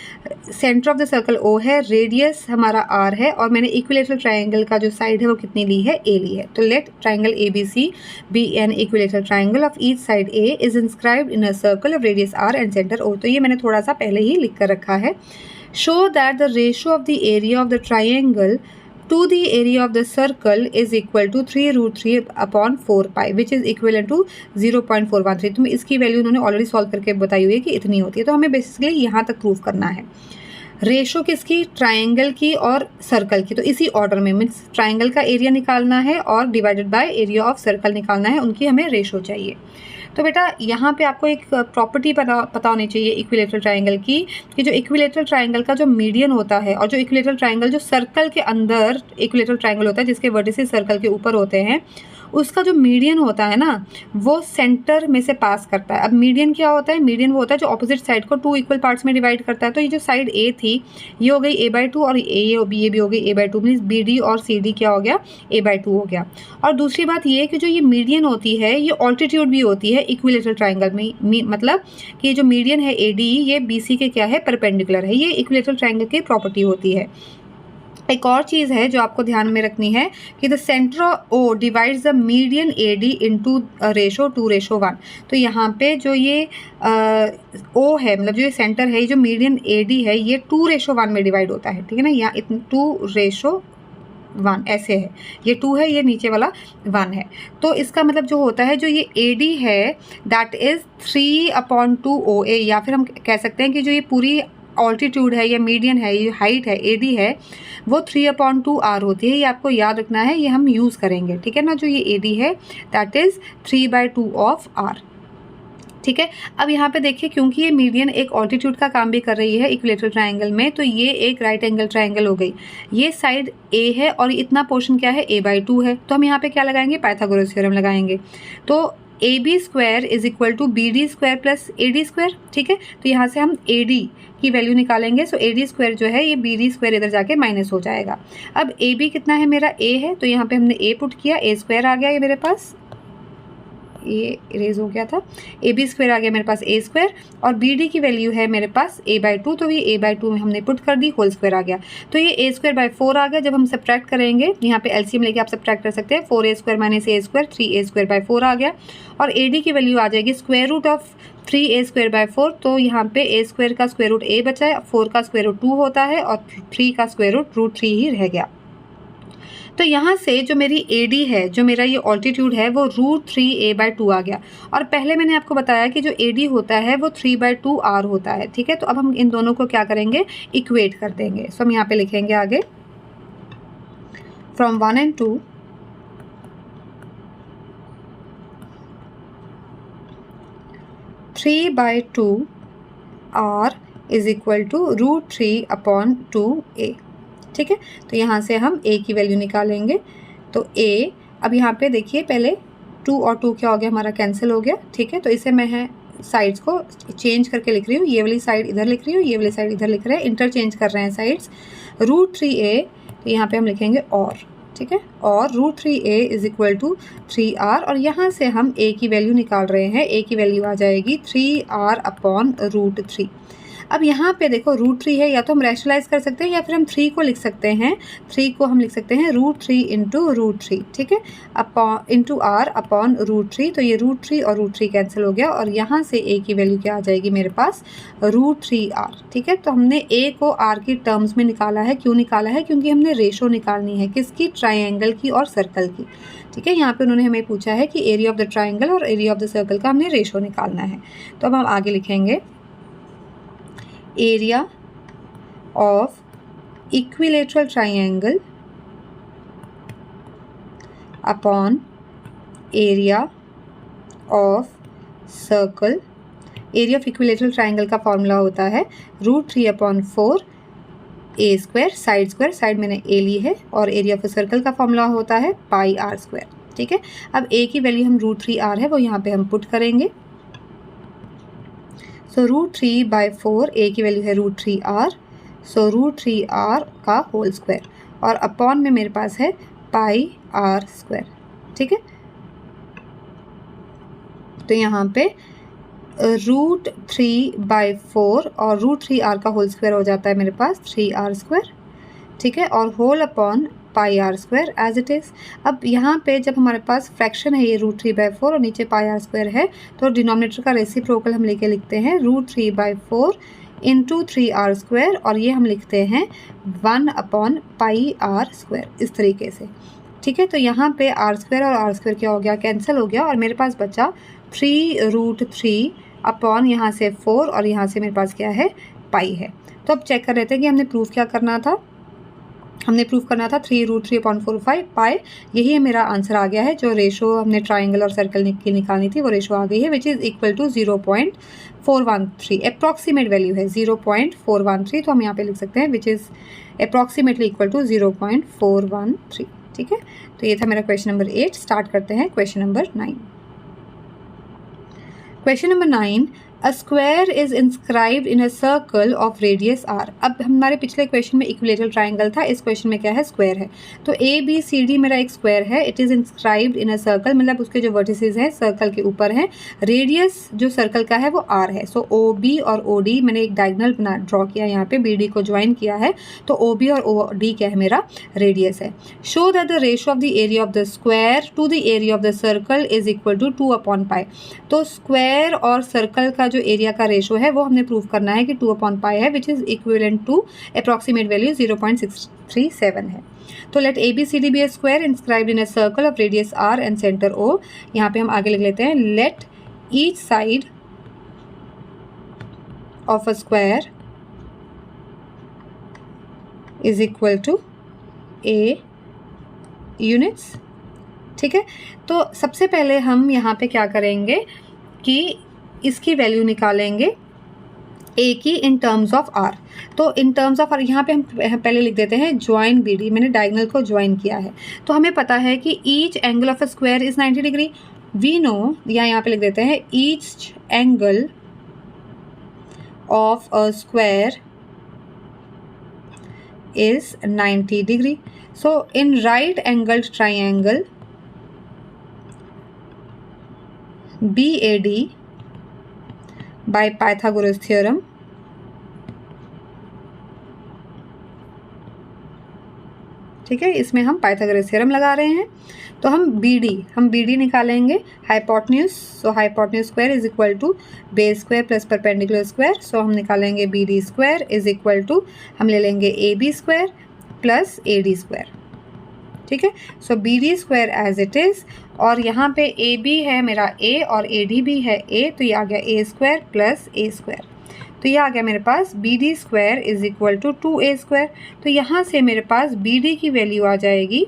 centre of the circle O है, रेडियस हमारा आर है, और मैंने इक्विलेटरल ट्राइंगल का जो साइड है वो कितनी ली है, ए ली है। तो let triangle A B C be an equilateral triangle of each side a is inscribed in a circle of radius r and centre O. तो ये मैंने थोड़ा सा पहले ही लिख कर रखा है। Show that the ratio of the area of the triangle to the area of the circle is equal to 3√3/4 which is equivalent to 0.413। तो इसकी वैल्यू उन्होंने ऑलरेडी सॉल्व करके बताई हुई है कि इतनी होती है। तो हमें बेसिकली यहाँ तक प्रूव करना है रेशो किसकी, ट्राइंगल की और सर्कल की। तो इसी ऑर्डर में मीन्स ट्राइंगल का एरिया निकालना है और divided by area of circle निकालना है, उनकी हमें रेशो चाहिए। तो बेटा यहाँ पे आपको एक प्रॉपर्टी पता होनी चाहिए इक्विलेटरल ट्राइंगल की, कि जो इक्विलेटरल ट्राइंगल का जो मीडियन होता है और जो इक्विलेटरल ट्राइंगल जो सर्कल के अंदर इक्विलेटरल ट्राइंगल होता है जिसके वर्टिसेस सर्कल के ऊपर होते हैं, उसका जो मीडियन होता है ना वो सेंटर में से पास करता है। अब मीडियन क्या होता है, मीडियन वो होता है जो ऑपोजिट साइड को 2 इक्वल पार्ट्स में डिवाइड करता है। तो ये जो साइड ए थी ये हो गई a/2 और ये भी हो गई a/2, मीन्स बी डी और सी डी क्या हो गया, a/2 हो गया। और दूसरी बात ये कि जो ये मीडियन होती है ये ऑल्टीट्यूड भी होती है इक्विलेटरल ट्राइंगल में, मतलब कि जो मीडियन है ए डी ये बी सी के क्या है, परपेंडिकुलर है। ये इक्विलेटरल ट्राइंगल की प्रॉपर्टी होती है। एक और चीज़ है जो आपको ध्यान में रखनी है कि the centre O divides the median A D into ratio 2:1। तो यहाँ पे जो ये ओ है, मतलब जो ये सेंटर है, ये जो मीडियन ए डी है ये 2:1 में डिवाइड होता है, ठीक है ना। यहाँ 2:1 ऐसे है, ये 2 है, ये नीचे वाला 1 है। तो इसका मतलब जो होता है जो ये ए डी है दैट इज़ 3/2 OA, या फिर हम कह सकते हैं कि जो ये पूरी ऑल्टीट्यूड है या मीडियन है, ये हाइट है ए डी है, वो 3/2 R होती है। ये आपको याद रखना है, ये हम यूज़ करेंगे, ठीक है ना। जो ये ए डी है दैट इज़ 3/2 ऑफ R, ठीक है। अब यहाँ पे देखिए क्योंकि ये मीडियन एक ऑल्टीट्यूड का काम भी कर रही है इक्विलेटरल ट्राइंगल में, तो ये एक राइट एंगल ट्राइंगल हो गई। ये साइड ए है और इतना पोर्शन क्या है, a/2 है। तो हम यहाँ पे क्या लगाएंगे, पाइथागोरस थ्योरम लगाएंगे। तो AB² is equal to BD² plus AD², ठीक है। तो यहाँ से हम AD की वैल्यू निकालेंगे। सो AD² जो है ये BD² इधर जाके माइनस हो जाएगा। अब AB कितना है, मेरा A है, तो यहाँ पे हमने A पुट किया, A² आ गया ये मेरे पास, ये इरेज हो गया था, AB² आ गया मेरे पास A², और BD की वैल्यू है मेरे पास a/2, तो ये a/2 में हमने पुट कर दी, होल स्क्वायर आ गया। तो ये a²/4 आ गया। जब हम सब्ट्रैक्ट करेंगे, यहाँ पे LCM लेके आप सब्ट्रैक्ट कर सकते हैं, 4a² - a², 3a²/4 आ गया। और AD की वैल्यू आ जाएगी स्क्वायर रूट ऑफ 3a²/4। तो यहाँ पे a² का स्क्वायर रूट a बचा है, 4 का स्क्वायर रूट 2 होता है, और 3 का स्क्वायर रूट √3 ही रह गया। तो यहाँ से जो मेरी AD है, जो मेरा ये ऑल्टीट्यूड है, वो √3a/2 आ गया। और पहले मैंने आपको बताया कि जो AD होता है वो 3/2 R होता है, ठीक है। तो अब हम इन दोनों को क्या करेंगे, इक्वेट कर देंगे। सो हम यहाँ पे लिखेंगे आगे, from 1 and 2 3/2 R is equal to √3/2a, ठीक है। तो यहाँ से हम a की वैल्यू निकालेंगे। तो a, अब यहाँ पे देखिए पहले 2 और 2 क्या हो गया, हमारा कैंसिल हो गया, ठीक है। तो इसे मैं साइड्स को चेंज करके लिख रही हूँ, ये वाली साइड इधर लिख रही हूँ, ये वाली साइड इधर लिख रहे हैं, इंटरचेंज कर रहे हैं साइड्स। √3a, तो यहाँ पे हम लिखेंगे और, ठीक है, और √3a is equal to 3R, और यहाँ से हम a की वैल्यू निकाल रहे हैं। a की वैल्यू आ जाएगी 3R/√3। अब यहाँ पे देखो √3 है, या तो हम रैशनलाइज कर सकते हैं या फिर हम 3 को लिख सकते हैं। 3 को हम लिख सकते हैं √3 इंटू √3, ठीक है, इंटू R/√3। तो ये √3 और √3 कैंसिल हो गया, और यहाँ से a की वैल्यू क्या आ जाएगी मेरे पास, √3R, ठीक है। तो हमने a को R की टर्म्स में निकाला है। क्यों निकाला है, क्योंकि हमने रेशो निकालनी है, किसकी, ट्राइंगल की और सर्कल की, ठीक है। यहाँ पे उन्होंने हमें पूछा है कि एरिया ऑफ द ट्राइंगल और एरिया ऑफ द सर्कल का हमने रेशो निकालना है। तो अब हम आगे लिखेंगे, area of equilateral triangle upon area of circle। Area of equilateral triangle का फॉर्मूला होता है √3/4 ए स्क्वायर, साइड मैंने ए ली है, और एरिया ऑफ अ सर्कल का फॉर्मूला होता है पाई आर स्क्वायर। ठीक है, अब ए की वैल्यू हम √3r है वो यहाँ पे हम पुट करेंगे। सो √3/4, ए की वैल्यू है √3r, सो √3r का होल स्क्वायर, और अपॉन में मेरे पास है पाई आर स्क्वायर। ठीक है, तो यहाँ पे √3/4 और √3r का होल स्क्वायर हो जाता है मेरे पास 3r स्क्वायर। ठीक है, और whole upon pi are square as it is. अब यहाँ पे जब हमारे पास फ्रैक्शन है ये √3/4 और नीचे पाई आर स्क्वायर है, तो डिनोमिनेटर का रेसिप्रोकल हम लेके लिखते हैं √3/4 इंटू 3r स्क्वायर, और ये हम लिखते हैं 1 अपॉन पाई आर स्क्वायर, इस तरीके से। ठीक है, तो यहाँ पे आर स्क्वायर और आर स्क्वायर क्या हो गया, कैंसिल हो गया, और मेरे पास बचा 3√3 अपॉन यहाँ से 4, और यहाँ से मेरे पास क्या है, पाई है। तो अब चेक कर रहे थे कि हमने प्रूफ क्या करना था, हमने प्रूफ करना था 3√3/4 पाई। यही है मेरा आंसर आ गया है। जो रेशो हमने ट्राइंगल और सर्कल की निकालनी थी वो रेशो आ गई है, which is equal to 0.413। Approximate value है 0.413, तो हम यहाँ पे लिख सकते हैं which is approximately equal to 0.413। ठीक है, तो ये था मेरा क्वेश्चन नंबर 8। स्टार्ट करते हैं question number 9। Question number 9, a square is inscribed in a circle of radius r. अब हमारे पिछले क्वेश्चन में इक्विलेटरल ट्राइंगल था, इस क्वेश्चन में क्या है, स्क्वायर है। तो ए बी सी डी मेरा एक स्क्वायर है, it is inscribed in a circle, मतलब उसके जो वर्टिसेस हैं सर्कल के ऊपर हैं, रेडियस जो सर्कल का है वो आर है। सो ओ बी और ओ डी मैंने एक डायगोनल ड्रॉ किया, यहाँ पे बी डी को ज्वाइन किया है, तो ओ बी और ओ डी क्या है, मेरा रेडियस है। Show that the ratio of the area of the square to the area of the circle is equal to 2/पाई। तो स्क्वायर और सर्कल का जो एरिया का रेशो है वो हमने प्रूव करना है कि 2/पाई है, which is equivalent to approximate value 0.637 है। तो let A B C D be a square inscribed in a circle of radius r and centre O. यहाँ पे हम आगे लिख लेते हैं, let each side of a square is equal to a units. ठीक है, तो सबसे पहले हम यहाँ पे क्या करेंगे कि इसकी वैल्यू निकालेंगे ए की इन टर्म्स ऑफ आर। तो इन टर्म्स ऑफ आर यहाँ पे हम पहले लिख देते हैं ज्वाइन बी डी, मैंने डायगोनल को ज्वाइन किया है। तो हमें पता है कि each angle of a square is 90 degree. We know, यहाँ पे लिख देते हैं each angle of a square is 90 degree. So in right angled triangle BAD by Pythagoras theorem ठीक है, इसमें हम पाइथागोरस थ्योरम लगा रहे हैं। तो हम BD निकालेंगे, hypotenuse. So hypotenuse square is equal to base square plus perpendicular square. So हम निकालेंगे BD square is equal to, हम ले लेंगे AB square plus AD square. ठीक है, so BD square as it is, और यहाँ पे AB है मेरा A और AD भी है A, तो ये आ गया A square plus A square. तो ये आ गया मेरे पास BD square is equal to 2A square. तो यहाँ से मेरे पास BD की वैल्यू आ जाएगी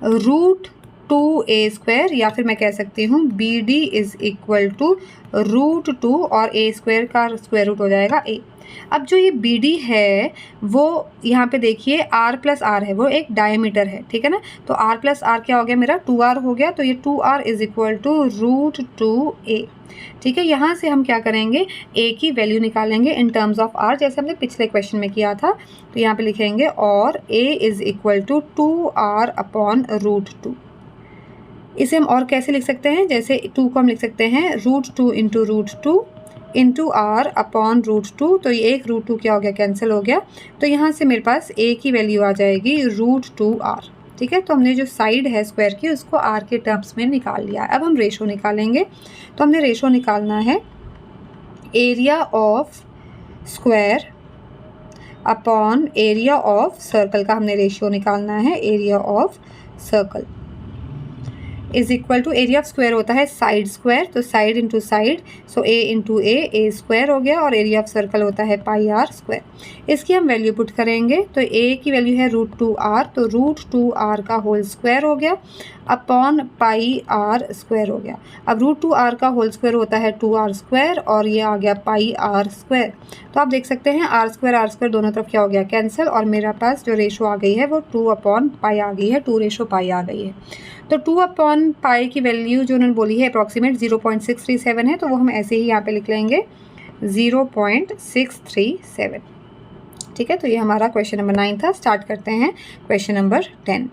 √2A स्क्वायर, या फिर मैं कह सकती हूँ BD इज इक्वल टू √2 और A स्क्वायर का स्क्वायर रूट हो जाएगा A। अब जो ये BD है वो यहाँ पे देखिए R प्लस R है, वो एक डायमीटर है। ठीक है ना, तो R प्लस R क्या हो गया, मेरा 2R हो गया। तो ये 2R is equal to √2A। ठीक है, यहाँ से हम क्या करेंगे, A की वैल्यू निकालेंगे इन टर्म्स ऑफ R, जैसे हमने पिछले क्वेश्चन में किया था। तो यहाँ पे लिखेंगे और A is equal to 2R upon √2। इसे हम और कैसे लिख सकते हैं, जैसे 2 को हम लिख सकते हैं √2 इंटू √2 इंटू R अपॉन √2। तो ये एक √2 क्या हो गया, कैंसिल हो गया। तो यहाँ से मेरे पास A की वैल्यू आ जाएगी √2R। ठीक है, तो हमने जो साइड है स्क्वायर की उसको R के टर्म्स में निकाल लिया। अब हम रेशो निकालेंगे। तो हमने रेशो निकालना है area of square upon area of circle का, हमने रेशियो निकालना है area of circle. Is equal to area of square होता है साइड स्क्वायर, तो side into side, so a into a square हो गया, और एरिया ऑफ सर्कल होता है पाई आर स्क्वायर। इसकी हम वैल्यू पुट करेंगे, तो ए की वैल्यू है √2r, तो √2r का होल स्क्वायर हो गया अपॉन पाई आर स्क्वायर हो गया। अब √2r का होल स्क्वायर होता है 2r स्क्वायर, और ये आ गया पाई आर स्क्वायर। तो आप देख सकते हैं r स्क्वायर दोनों तरफ क्या हो गया, कैंसिल, और मेरा पास जो रेशो आ गई है वो 2/पाई आ गई है, 2:पाई आ गई है। तो 2/पाई की वैल्यू जो उन्होंने बोली है अप्रॉक्सीमेट 0.637 है, तो वो हम ऐसे ही यहाँ पे लिख लेंगे 0.637। ठीक है, तो ये हमारा क्वेश्चन नंबर 9 था। स्टार्ट करते हैं question number 10।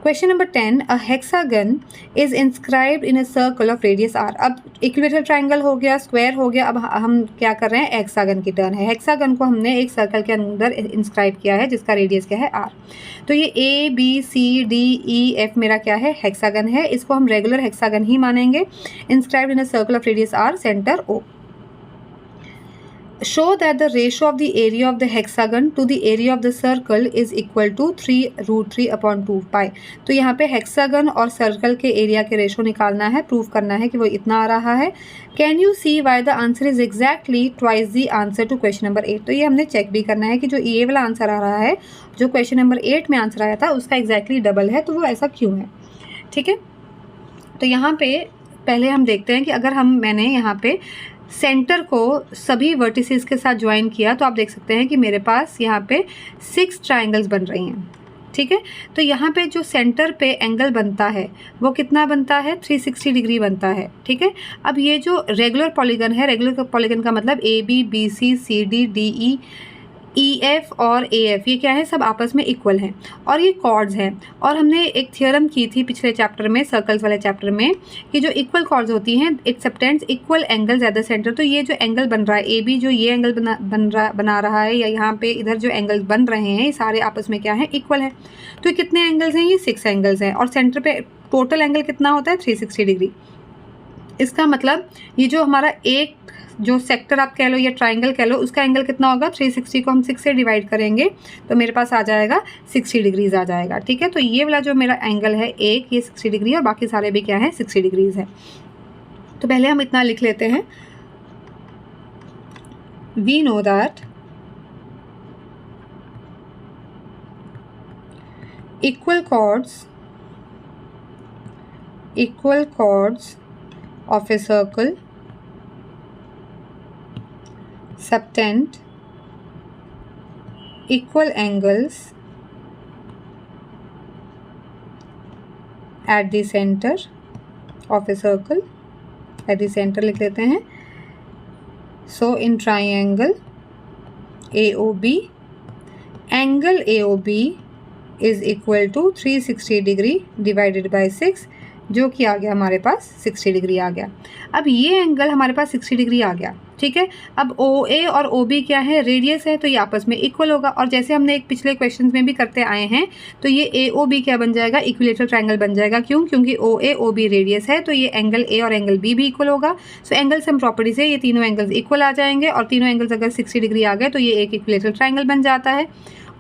Question number 10, a hexagon is inscribed in a circle of radius r। अब इक्विलेटरल ट्राइंगल हो गया, स्क्वायर हो गया, अब हम क्या कर रहे हैं, हेक्सागन की टर्न है। हेक्सागन को हमने एक सर्कल के अंदर इंस्क्राइब किया है जिसका रेडियस क्या है r। तो ये ABCDEF मेरा क्या है, हेक्सागन है, इसको हम रेगुलर हेक्सागन ही मानेंगे। Inscribed in a circle of radius r, centre O। Show that the ratio of the area of the hexagon to the area of the circle is equal to 3√3/2 पाई। तो यहाँ पे हेक्सागन और सर्कल के एरिया के रेशो निकालना है, प्रूव करना है कि वो इतना आ रहा है। Can you see why the answer is exactly twice the answer to question number 8। तो ये हमने चेक भी करना है कि जो ये वाला आंसर आ रहा है, जो क्वेश्चन नंबर 8 में आंसर आया था, उसका एग्जैक्टली डबल है, तो वो ऐसा क्यों है। ठीक है, तो यहाँ पे पहले हम देखते हैं कि अगर मैंने यहाँ पे सेंटर को सभी वर्टिसेस के साथ ज्वाइन किया, तो आप देख सकते हैं कि मेरे पास यहाँ पे 6 ट्राइंगल्स बन रही हैं। ठीक है, तो यहाँ पे जो सेंटर पे एंगल बनता है वो कितना बनता है, 360 डिग्री बनता है। ठीक है, अब ये जो रेगुलर पॉलीगन है, रेगुलर पॉलीगन का मतलब ABBCCDDE EF और AF ये क्या है, सब आपस में इक्वल हैं, और ये कॉर्ड्स हैं। और हमने एक थ्योरम की थी पिछले चैप्टर में, सर्कल्स वाले चैप्टर में, कि जो इक्वल कॉर्ड्स होती हैं it subtends equal angles eight the centre. तो ये जो एंगल बन रहा है AB, जो ये एंगल बना रहा है, या यहाँ पे इधर जो एंगल्स बन रहे हैं, ये सारे आपस में क्या है, इक्वल है। तो कितने एंगल्स हैं, ये 6 एंगल्स हैं, और सेंटर पे टोटल एंगल कितना होता है, 360 डिग्री। इसका मतलब ये जो हमारा एक जो सेक्टर आप कह लो या ट्राइंगल कह लो, उसका एंगल कितना होगा, 360 को हम 6 से डिवाइड करेंगे तो मेरे पास आ जाएगा 60 डिग्रीज आ जाएगा। ठीक है, तो ये वाला जो मेरा एंगल है एक, ये 60 डिग्री, और बाकी सारे भी क्या है, 60 डिग्रीज है। तो पहले हम इतना लिख लेते हैं, we know that equal chords of a circle subtend equal angles at the center of a circle, at the center लिख लेते हैं। So in triangle AOB, angle AOB is equal to 360 degree divided by 6, जो कि आ गया हमारे पास 60 डिग्री आ गया। अब ये एंगल हमारे पास 60 डिग्री आ गया। ठीक है, अब OA और OB क्या है, रेडियस है, तो ये आपस में इक्वल होगा। और जैसे हमने एक पिछले क्वेश्चन में भी करते आए हैं, तो ये AOB क्या बन जाएगा, इक्विलेटरल ट्राइंगल बन जाएगा। क्यों, क्योंकि OA OB रेडियस है, तो ये एंगल A और एंगल B भी इक्वल होगा। सो एंगल सम प्रॉपर्टी से ये तीनों एंगल्स इक्वल आ जाएंगे, और तीनों एंगल्स अगर 60 डिग्री आ गए तो ये एक इक्विलेटरल ट्राइंगल बन जाता है।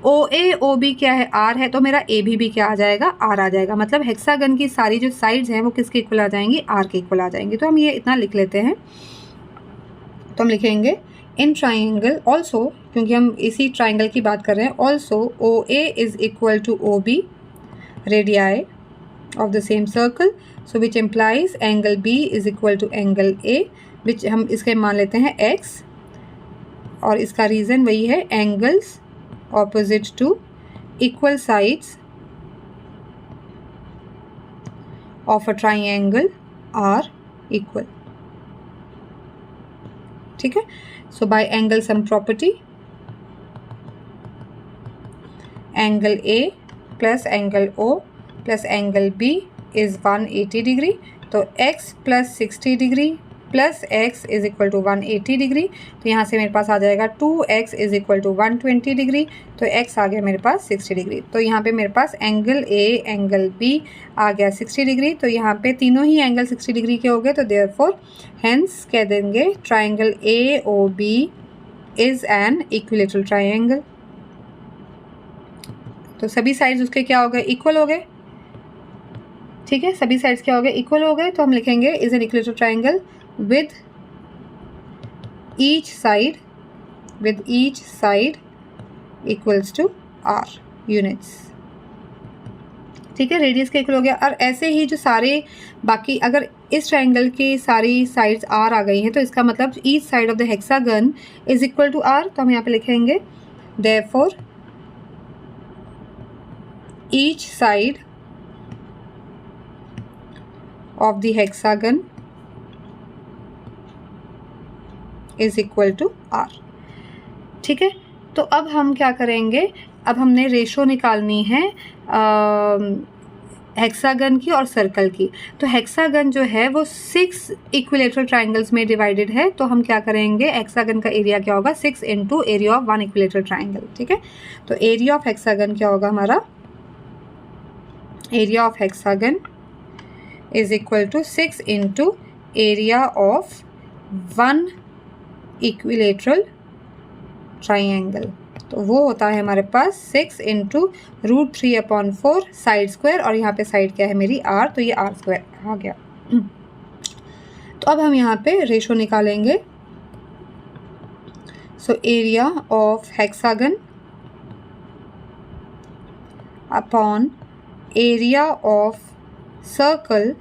OA OB क्या है, R है, तो मेरा AB भी क्या आ जाएगा, R आ जाएगा। मतलब हेक्सागन की सारी जो साइड्स हैं वो किसके इक्वल आ जाएंगी, R के इक्वल आ जाएंगी। तो हम ये इतना लिख लेते हैं, तो हम लिखेंगे इन ट्राइंगल ऑल्सो, क्योंकि हम इसी ट्राइंगल की बात कर रहे हैं, also OA is equal to OB radii of the same circle, so which implies angle B is equal to angle A, विच हम इसके मान लेते हैं X, और इसका रीज़न वही है, angles opposite to equal sides of a triangle are equal। ठीक है, so by angle sum property, angle A plus angle O plus angle B is 180 degree, तो X plus 60 degree plus x is equal to 180 degree, तो यहाँ से मेरे पास आ जाएगा 2x is equal to 120 degree, तो x आ गया मेरे पास 60 डिग्री। तो यहाँ पे मेरे पास एंगल A एंगल B आ गया 60 डिग्री, तो यहाँ पे तीनों ही एंगल 60 डिग्री के हो गए, तो देयरफॉर हेंस कह देंगे triangle AOB is an equilateral triangle. तो सभी साइड्स उसके क्या हो गए, इक्वल हो गए। ठीक है, सभी साइड्स क्या हो गए, इक्वल हो गए, तो हम लिखेंगे is an equilateral triangle with each side equals to r units. ठीक है, रेडियस का इक्वल हो गया। और ऐसे ही जो सारे बाकी, अगर इस ट्राइंगल की सारी साइड्स आर आ गई हैं तो इसका मतलब each side of the hexagon is equal to R. तो हम यहाँ पे लिखेंगे therefore each side of the hexagon is equal to R. ठीक है, तो अब हम क्या करेंगे, अब हमने रेशो निकालनी है हेक्सागन की और सर्कल की। तो हेक्सागन जो है वो 6 इक्विलेटरल ट्राइंगल्स में डिवाइडेड है। तो हम क्या करेंगे, हेक्सागन का एरिया क्या होगा, 6 into area of 1 equilateral triangle. ठीक है, तो एरिया ऑफ हेक्सागन क्या होगा हमारा, area of hexagon is equal to 6 into area of 1 equilateral triangle. तो वो होता है हमारे पास 6 इंटू √3/4 साइड स्क्वायर, और यहाँ पे साइड क्या है मेरी r, तो ये r स्क्वायर आ गया। तो अब हम यहाँ पे रेशो निकालेंगे। So area of hexagon upon area of circle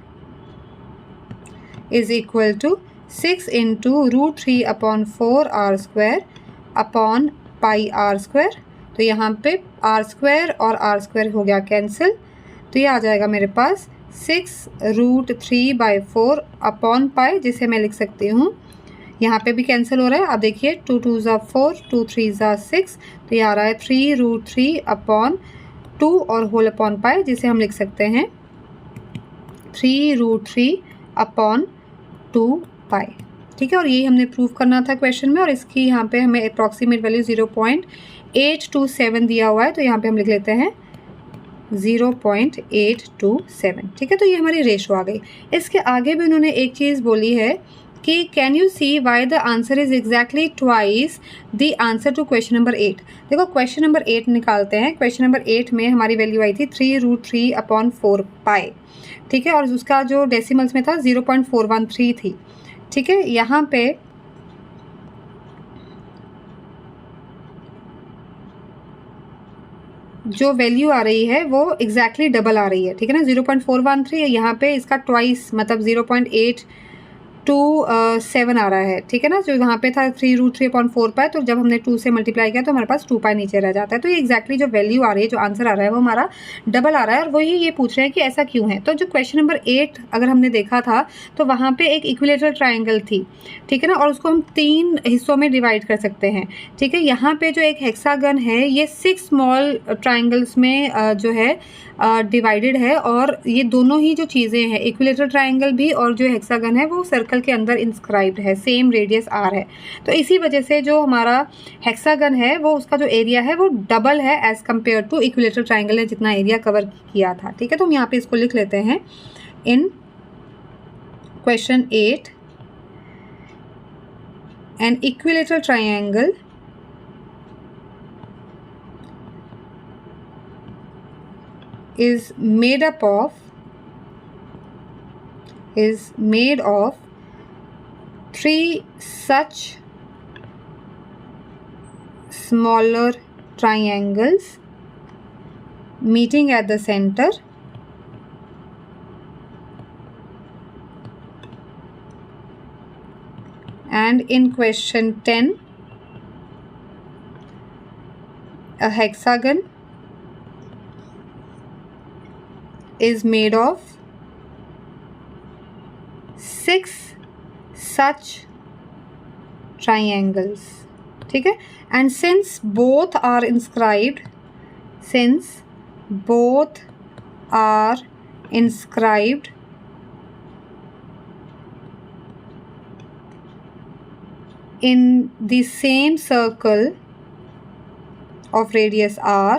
is equal to 6 into √3/4 r square upon pi are square. तो यहाँ पे आर स्क्वायर और आर स्क्वायर हो गया कैंसिल, तो ये आ जाएगा मेरे पास 6√3/4 अपॉन पाई, जिसे मैं लिख सकती हूँ, यहाँ पे भी कैंसिल हो रहा है। आप देखिए 2 2 ज़ा 4, 2 3 ज़ा 6, तो ये आ रहा है 3√3/2 और होल अपॉन पाई, जिसे हम लिख सकते हैं 3√3/2 पाई। ठीक है, और यही हमने प्रूव करना था क्वेश्चन में, और इसकी यहाँ पे हमें अप्रॉक्सीमेट वैल्यू 0.827 दिया हुआ है, तो यहाँ पे हम लिख लेते हैं 0.827। ठीक है, तो ये हमारी रेशो आ गई। इसके आगे भी उन्होंने एक चीज़ बोली है कि can you see why the answer is exactly twice the answer to question number 8। देखो क्वेश्चन नंबर 8 निकालते हैं। क्वेश्चन नंबर 8 में हमारी वैल्यू आई थी 3√3/4 पाई। ठीक है, और उसका जो डेसिमल्स में था 0.413 थी। ठीक है, यहाँ पे जो वैल्यू आ रही है वो एग्जैक्टली डबल आ रही है। ठीक है ना, 0.413, यहाँ पे इसका ट्वाइस मतलब 0.827 आ रहा है। ठीक है ना, जो यहाँ पे था 3√3/4 पाई, तो जब हमने 2 से मल्टीप्लाई किया तो हमारे पास 2 पाई नीचे रह जाता है। तो ये एग्जैक्टली जो वैल्यू आ रही है, जो आंसर आ रहा है, वो हमारा डबल आ रहा है, और वही ये पूछ रहे हैं कि ऐसा क्यों है। तो जो क्वेश्चन नंबर 8 अगर हमने देखा था तो वहाँ पे एक इक्विलेटरल ट्राइंगल थी। ठीक है ना, और उसको हम 3 हिस्सों में डिवाइड कर सकते हैं। ठीक है, यहाँ पे जो एक हेक्सागन है ये 6 स्मॉल ट्राइंगल्स में जो है डिवाइडेड है, और ये दोनों ही जो चीज़ें हैं, इक्विलेटरल ट्राइंगल भी और जो हेक्सागन है, वो सर्कल के अंदर इंस्क्राइब्ड है, सेम रेडियस आर है। तो इसी वजह से जो हमारा हेक्सागन है वो उसका जो एरिया है वो डबल है as compare to equilateral triangle ने जितना एरिया कवर किया था। ठीक है, तो हम यहाँ पे इसको लिख लेते हैं in question 8 an equilateral triangle is made of 3 such smaller triangles meeting at the center and in question 10 a hexagon is made of 6 such triangles. ठीक है, and since both are inscribed in the same circle of radius r,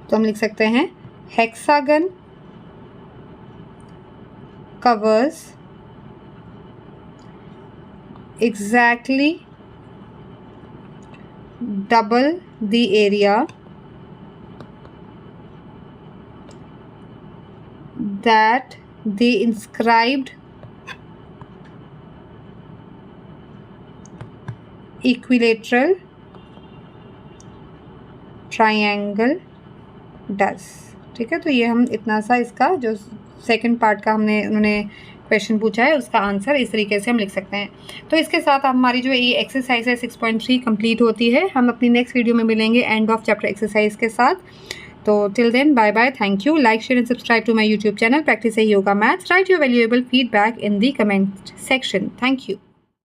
तो हम लिख सकते हैं hexagon covers exactly double the area that the inscribed equilateral triangle does। ठीक है, तो ये हम इतना सा इसका जो सेकंड पार्ट का उन्होंने क्वेश्चन पूछा है उसका आंसर इस तरीके से हम लिख सकते हैं। तो इसके साथ हमारी जो ये एक्सरसाइज है 6.3 कंप्लीट होती है। हम अपनी नेक्स्ट वीडियो में मिलेंगे एंड ऑफ चैप्टर एक्सरसाइज के साथ। तो till then bye bye, thank you. Like share and subscribe to my YouTube channel practice yoga maths. Write your valuable feedback in the comment section. Thank you.